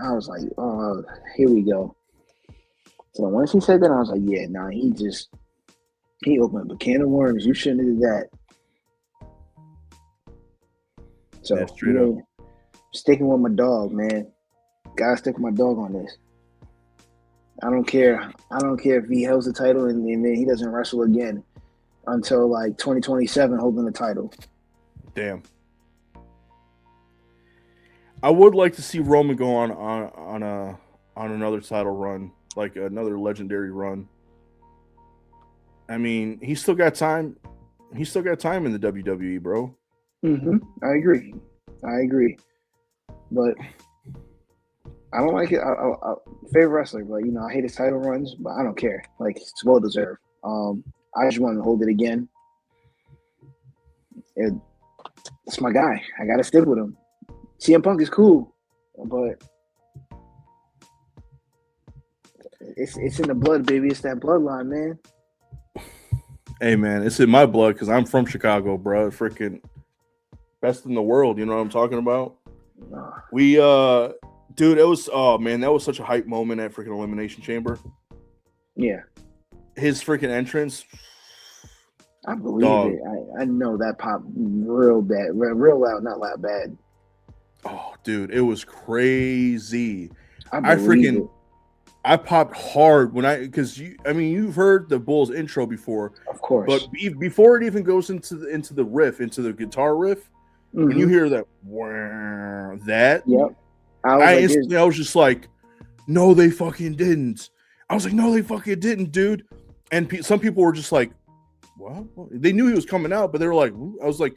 I was like, oh, here we go. So once he said that, I was like, yeah, nah, he opened up a can of worms. You shouldn't have did that. So, yeah, straight up. Sticking with my dog, man. Gotta stick with my dog on this. I don't care. I don't care if he holds the title and then he doesn't wrestle again until like 2027 holding the title. Damn. I would like to see Roman go on another title run, like another legendary run. I mean, he's still got time. He's still got time in the WWE, bro. I agree. But I don't like it. I favorite wrestler, but you know, I hate his title runs, but I don't care. Like, it's well deserved. I just want to hold it again. It's my guy. I gotta stick with him. CM Punk is cool, but it's in the blood, baby. It's that bloodline, man. Hey, man, it's in my blood because I'm from Chicago, bro. Freaking best in the world. You know what I'm talking about? We, dude, it was, oh, man, that was such a hype moment at freaking Elimination Chamber. Yeah. His freaking entrance. I believe it. I know that popped real bad. Real loud, not loud, bad. Oh, dude, it was crazy. I popped hard because you've heard the Bulls intro before, of course, but before it even goes into the riff, into the guitar riff, and you hear that, yep. I was just like, no, they fucking didn't. I was like, no, they fucking didn't, dude. And some people were just like, what? They knew he was coming out, but they were like, I was like,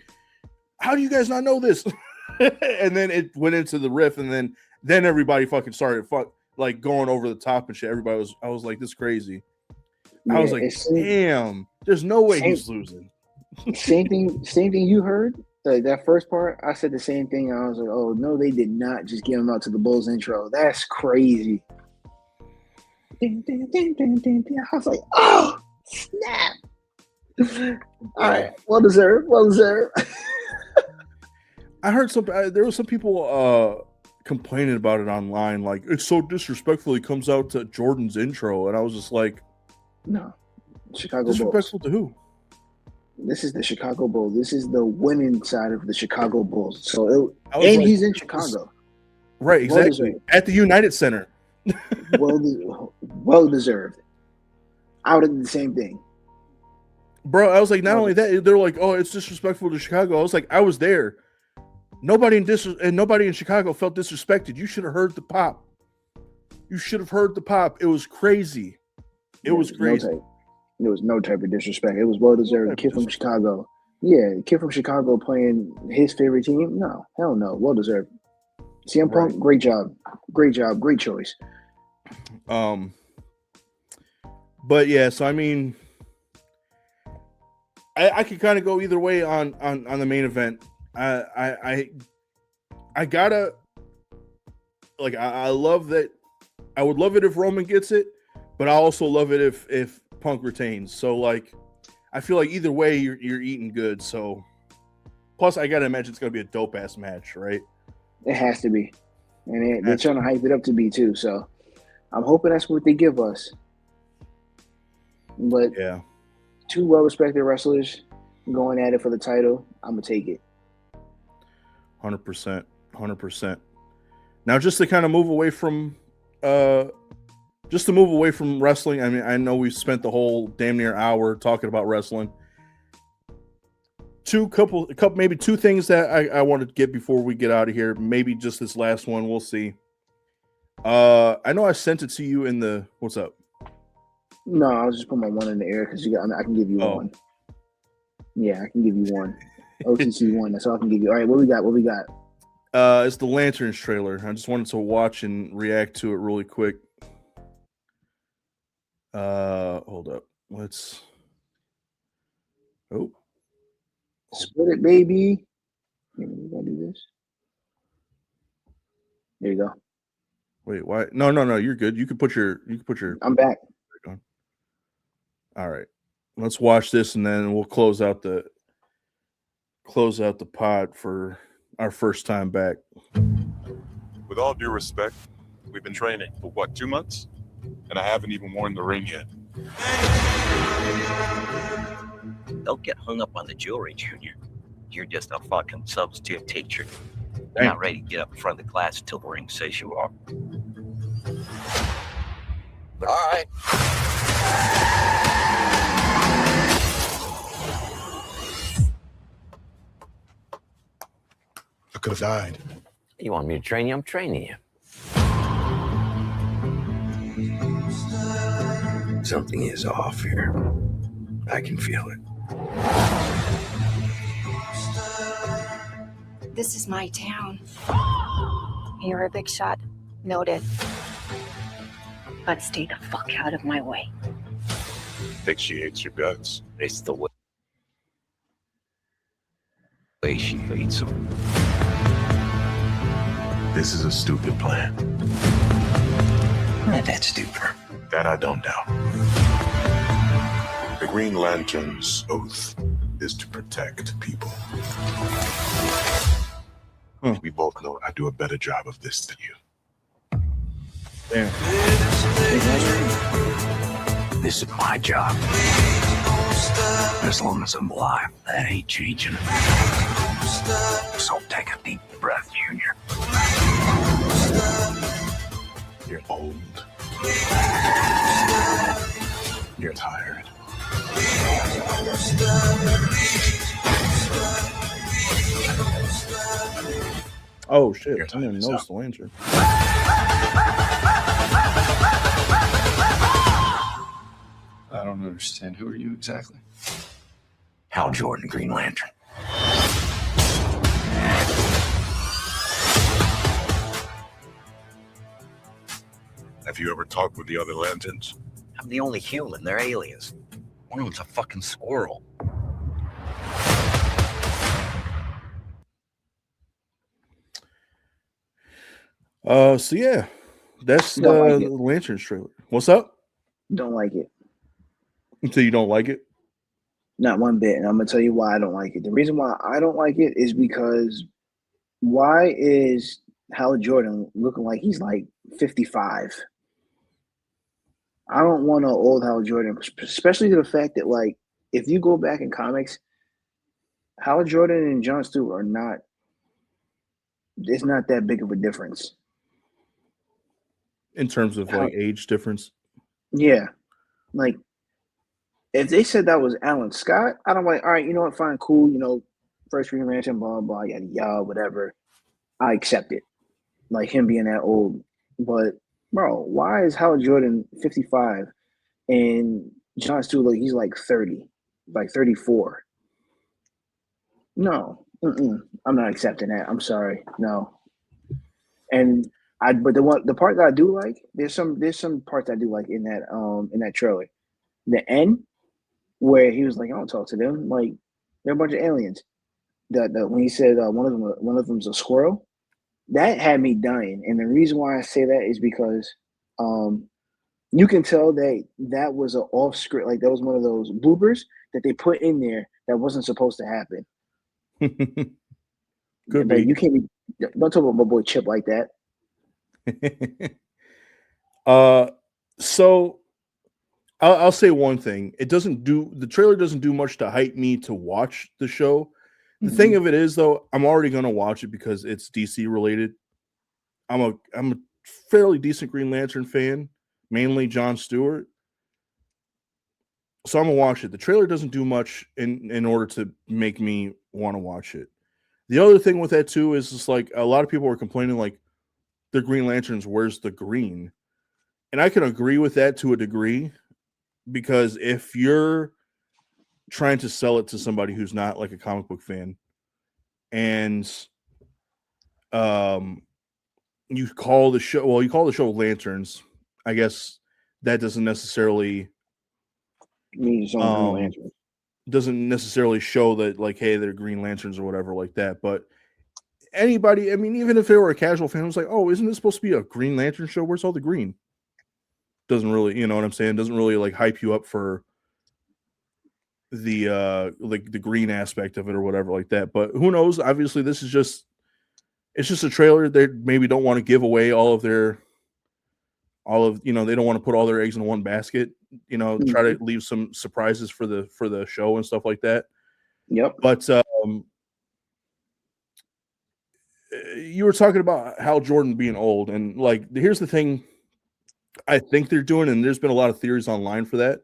how do you guys not know this? And then it went into the riff, and then everybody fucking started like going over the top and shit. I was like, this is crazy. Yeah, I was like, damn, there's no way he's losing. Same thing you heard. Like that first part, I said the same thing. I was like, oh no, they did not just get him out to the Bulls intro. That's crazy. I was like, oh snap. All right, well deserved. I heard there was some people complaining about it online, like it's so disrespectful. He comes out to Jordan's intro, and I was just like, no, Chicago disrespectful Bulls. To who? This is the Chicago Bulls. This is the winning side of the Chicago Bulls. So he's in Chicago, right? Exactly, at the United Center. well deserved. I would have done the same thing. Bro, I was like, not only that, they're like, oh, it's disrespectful to Chicago. I was like, I was there. Nobody in Chicago felt disrespected. You should have heard the pop. It was crazy. It was crazy. There was no type of disrespect. It was well deserved. Kid from Chicago. Yeah, kid from Chicago playing his favorite team. No, hell no. Well deserved. CM Punk, Right. great job, great choice. But yeah, so I mean, I could kind of go either way on the main event. I gotta like I love that. I would love it if Roman gets it, but I also love it if Punk retains. So like, I feel like either way you're eating good. So plus I gotta imagine it's gonna be a dope ass match, right? It has to be, and they're trying to hype it up to be too. So I'm hoping that's what they give us. But Yeah, two well-respected wrestlers going at it for the title. I'm gonna take it. 100%. Now, just to kind of move away from wrestling. I mean, I know we spent the whole damn near hour talking about wrestling. Maybe two things that I want to get before we get out of here. Maybe just this last one. We'll see. I know I sent it to you in the what's up. No, I was just putting my one in the air because I can give you one. Yeah, I can give you one. OTC one. That's all I can give you. All right, what we got? It's the Lanterns trailer. I just wanted to watch and react to it really quick. Hold up. Let's. Oh, Split it, baby. We gotta do this. There you go. wait. Why? No. You're good. You can put your. I'm back. On. All right. Let's watch this and then we'll close out the pod for our first time back. With all due respect, we've been training for what, 2 months? And I haven't even worn the ring yet. Don't get hung up on the jewelry, Junior. You're just a fucking substitute teacher. You're not ready to get up in front of the class until the ring says you are. But all right. I could have died. You want me to train you? I'm training you. Something is off here. I can feel it. This is my town. You're a big shot. Noted. But stay the fuck out of my way. Think she hates your guts. It's the way she hates them. This is a stupid plan. Not that stupid. That I don't doubt. The Green Lantern's oath is to protect people. We both know I do a better job of this than you. Damn. This is my job. As long as I'm alive, that ain't changing. So take a deep breath, Junior. You're old. You're tired. Oh shit! Your I time didn't is notice up. the lantern. I don't understand. Who are you exactly? Hal Jordan, Green Lantern. Have you ever talked with the other Lanterns? I'm the only human. They're aliens. One of them's a fucking squirrel. So yeah, that's the Don't like it. Lanterns trailer. What's up? Don't like it. So you don't like it? Not one bit. And I'm gonna tell you why I don't like it. The reason why I don't like it is because why is Hal Jordan looking like he's like 55? I don't want an old Hal Jordan, especially to the fact that like if you go back in comics, Hal Jordan and Jon Stewart are not. It's not that big of a difference. In terms of like age difference? Yeah, like if they said that was Alan Scott, I'd be like, all right, you know what, fine, cool, you know, first Green Lantern, blah blah, yada yada, whatever. I accept it, like him being that old. But bro, why is Hal Jordan 55 and Jon Stewart like he's like 30, like 34? No, I'm not accepting that. I'm sorry, no. And but the part that I do like, there's some parts I do like in that trailer. The end where he was like, I don't talk to them. Like they're a bunch of aliens. The when he said one of them's a squirrel, that had me dying. And the reason why I say that is because you can tell that was an off script, like that was one of those bloopers that they put in there that wasn't supposed to happen. Could But be. you can't don't talk about my boy Chip like that. So I'll say one thing. The trailer doesn't do much to hype me to watch the show. The thing of it is, though, I'm already gonna watch it because it's DC related. I'm a fairly decent Green Lantern fan, mainly Jon Stewart. So I'm gonna watch it. The trailer doesn't do much in order to make me want to watch it. The other thing with that too is just like a lot of people are complaining like the Green Lanterns, where's the green? And I can agree with that to a degree, because if you're trying to sell it to somebody who's not like a comic book fan, and you call the show Lanterns, I guess that doesn't necessarily Means on Green Lantern. doesn't necessarily show that like, hey, they're Green Lanterns or whatever like that. But anybody, I mean, even if they were a casual fan, was like, oh, isn't this supposed to be a Green Lantern show? Where's all the green? Doesn't really, you know what I'm saying? Doesn't really like hype you up for the like the green aspect of it or whatever like that. But who knows? Obviously, it's just a trailer. They maybe don't want to give away they don't want to put all their eggs in one basket. Try to leave some surprises for the show and stuff like that. Yep. But you were talking about Hal Jordan being old, and like here's the thing I think they're doing, and there's been a lot of theories online for that,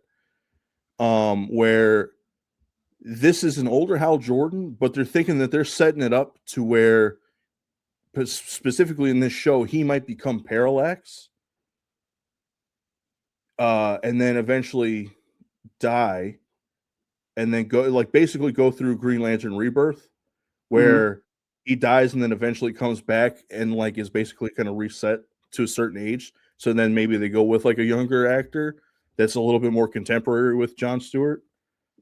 where this is an older Hal Jordan, but they're thinking that they're setting it up to where, specifically in this show, he might become Parallax, and then eventually die, and then basically go through Green Lantern Rebirth, where he dies and then eventually comes back and like is basically kind of reset to a certain age. So then maybe they go with like a younger actor that's a little bit more contemporary with Jon Stewart.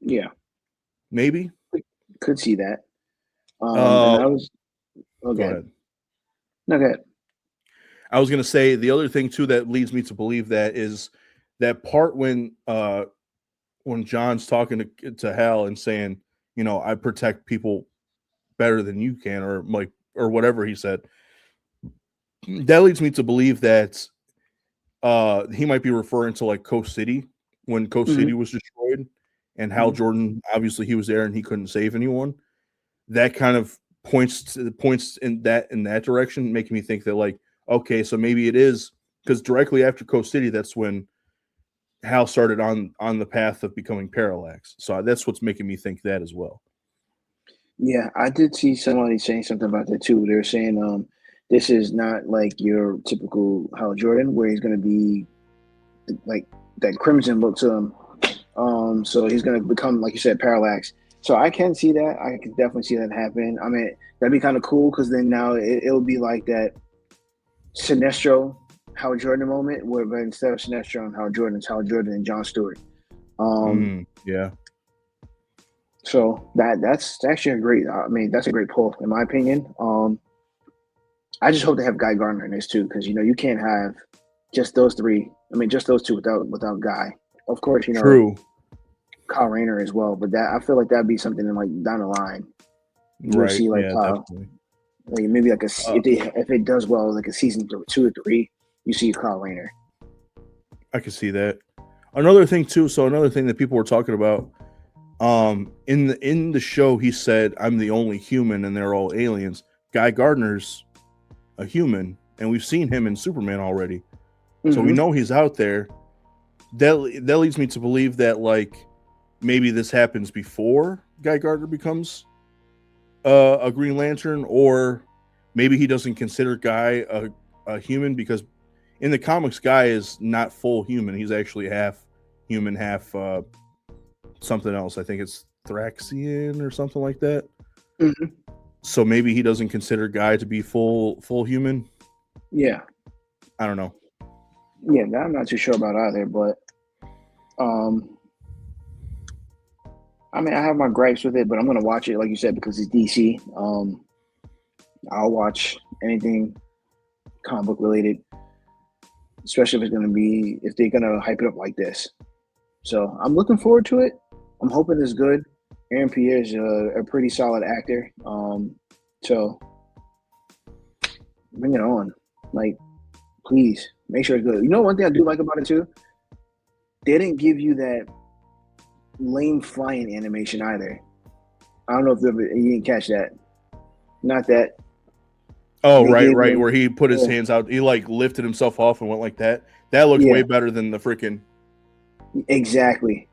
Yeah, maybe could see that. And I was go ahead. No, go ahead. I was gonna say the other thing too that leads me to believe that is that part when John's talking to Hal and saying, I protect people better than you can, or whatever he said. That leads me to believe that he might be referring to like Coast City, when Coast City was destroyed, and Hal Jordan, obviously he was there and he couldn't save anyone. That kind of points in that direction, making me think that like, okay, so maybe it is, because directly after Coast City, that's when Hal started on the path of becoming Parallax. So that's what's making me think that as well. Yeah, I did see somebody saying something about that too. They're saying this is not like your typical Hal Jordan, where he's going to be like that crimson look to him. So he's going to become, like you said, Parallax. So I can see that. I can definitely see that happen. I mean, that'd be kind of cool, because then now it'll be like that Sinestro Hal Jordan moment, where but instead of Sinestro and Hal Jordan, it's Hal Jordan and Jon Stewart. Yeah. So that's actually that's a great pull in my opinion. I just hope they have Guy Gardner in this too, because you can't have just those three. I mean, just those two without Guy. Of course, True. Kyle Rayner as well, but I feel like that'd be something in, like down the line. You'll see like definitely. Like maybe like if it does well, like a season 2 or 3, you see Kyle Rayner. I can see that. Another thing that people were talking about, in the show, he said, "I'm the only human and they're all aliens." Guy Gardner's a human, and we've seen him in Superman already, so we know he's out there. That leads me to believe that like maybe this happens before Guy Gardner becomes a Green Lantern, or maybe he doesn't consider Guy a human, because in the comics, Guy is not full human. He's actually half human, half something else. I think it's Thraxian or something like that. Mhm. So maybe he doesn't consider Guy to be full human. Yeah. I don't know. Yeah, that I'm not too sure about either, but I mean, I have my gripes with it, but I'm gonna watch it, like you said, because it's DC. I'll watch anything comic book related, especially if they're gonna hype it up like this. So I'm looking forward to it. I'm hoping it's good. Aaron Pierre's a pretty solid actor. So bring it on. Like, please make sure it's good. You know, one thing I do like about it too, they didn't give you that lame flying animation either. I don't know if you didn't catch that. Not that. Oh, They right, gave right. him- Where he put his yeah. hands out. He like lifted himself off and went like that. That looks Yeah. way better than the freaking. Exactly.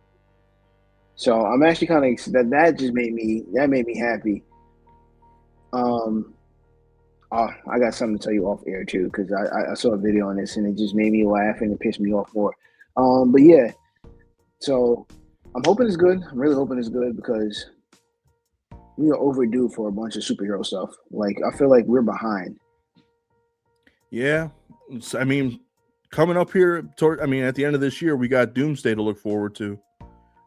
So I'm actually kind of that just made me happy. I got something to tell you off air too, because I saw a video on this and it just made me laugh and it pissed me off more. But yeah, so I'm hoping it's good. I'm really hoping it's good because we are overdue for a bunch of superhero stuff. Like I feel like we're behind. Yeah, I mean, coming up here at the end of this year, we got Doomsday to look forward to,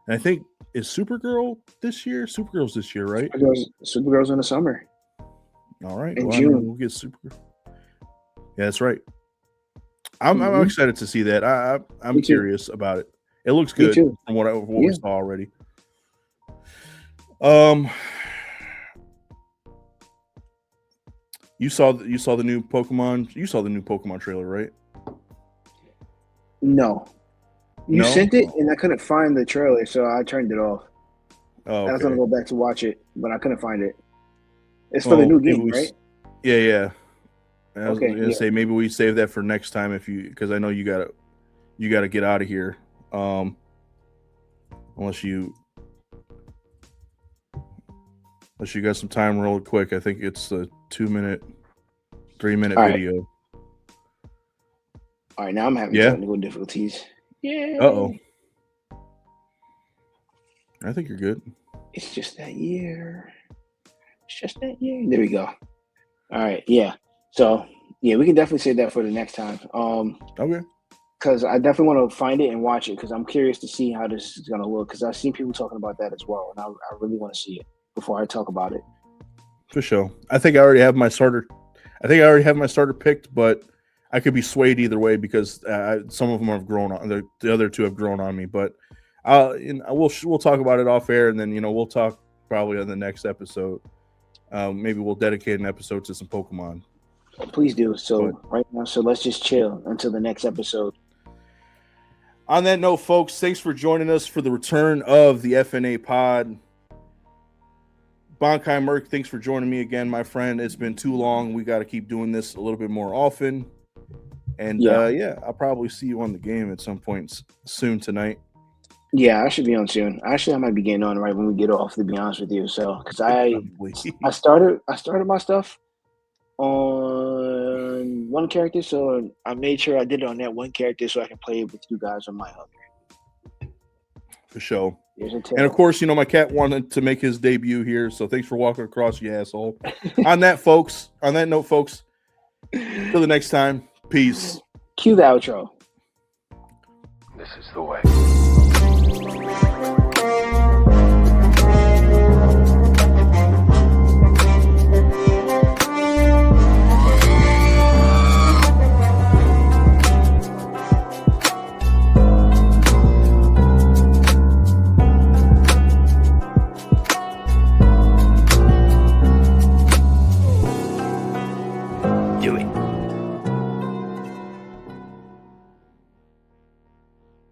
and I think is Supergirl this year. Supergirl's this year, right? Supergirl's in the summer. All right, In well, I mean, June. we'll get Supergirl. Yeah, that's right. I'm Mhm. excited to see that. I'm Me too. curious about it. It looks Me good too. from what Yeah. we saw already. You saw the new Pokemon. You saw the new Pokemon trailer, right? No. You No? sent it and I couldn't find the trailer, so I turned it off. Oh, I was gonna okay. go back to watch it, but I couldn't find it. It's for the new maybe game, right? Yeah. I was Okay, gonna yeah. say maybe we save that for next time because I know you gotta get out of here. Unless you got some time real quick. I think it's a 2-minute, 3-minute All right. video. All right, now I'm having Yeah? technical difficulties. Yeah. Uh-oh. I think you're good. It's just that year. It's just that year. There we go. All right, yeah. So yeah, we can definitely save that for the next time. Okay. Because I definitely want to find it and watch it because I'm curious to see how this is gonna look. Because I've seen people talking about that as well, and I really want to see it before I talk about it. For sure. I think I already have my starter. Picked, but I could be swayed either way because some of them have grown on. The other two have grown on me, but we'll talk about it off air, and then we'll talk probably on the next episode. Maybe we'll dedicate an episode to some Pokemon. Please do. So right now, let's just chill until the next episode. On that note, folks, thanks for joining us for the return of the FNA pod. Bonkai Merc, thanks for joining me again, my friend. It's been too long. We got to keep doing this a little bit more often. And I'll probably see you on the game at some point soon tonight. Yeah, I should be on soon. Actually, I might be getting on right when we get off, to be honest with you. So, because I started my stuff on one character, so I made sure I did it on that one character so I can play it with you guys on my other. For sure. And of course, my cat wanted to make his debut here, so thanks for walking across, you asshole. On that note, folks, till the next time, peace. Cue the outro. This is the way.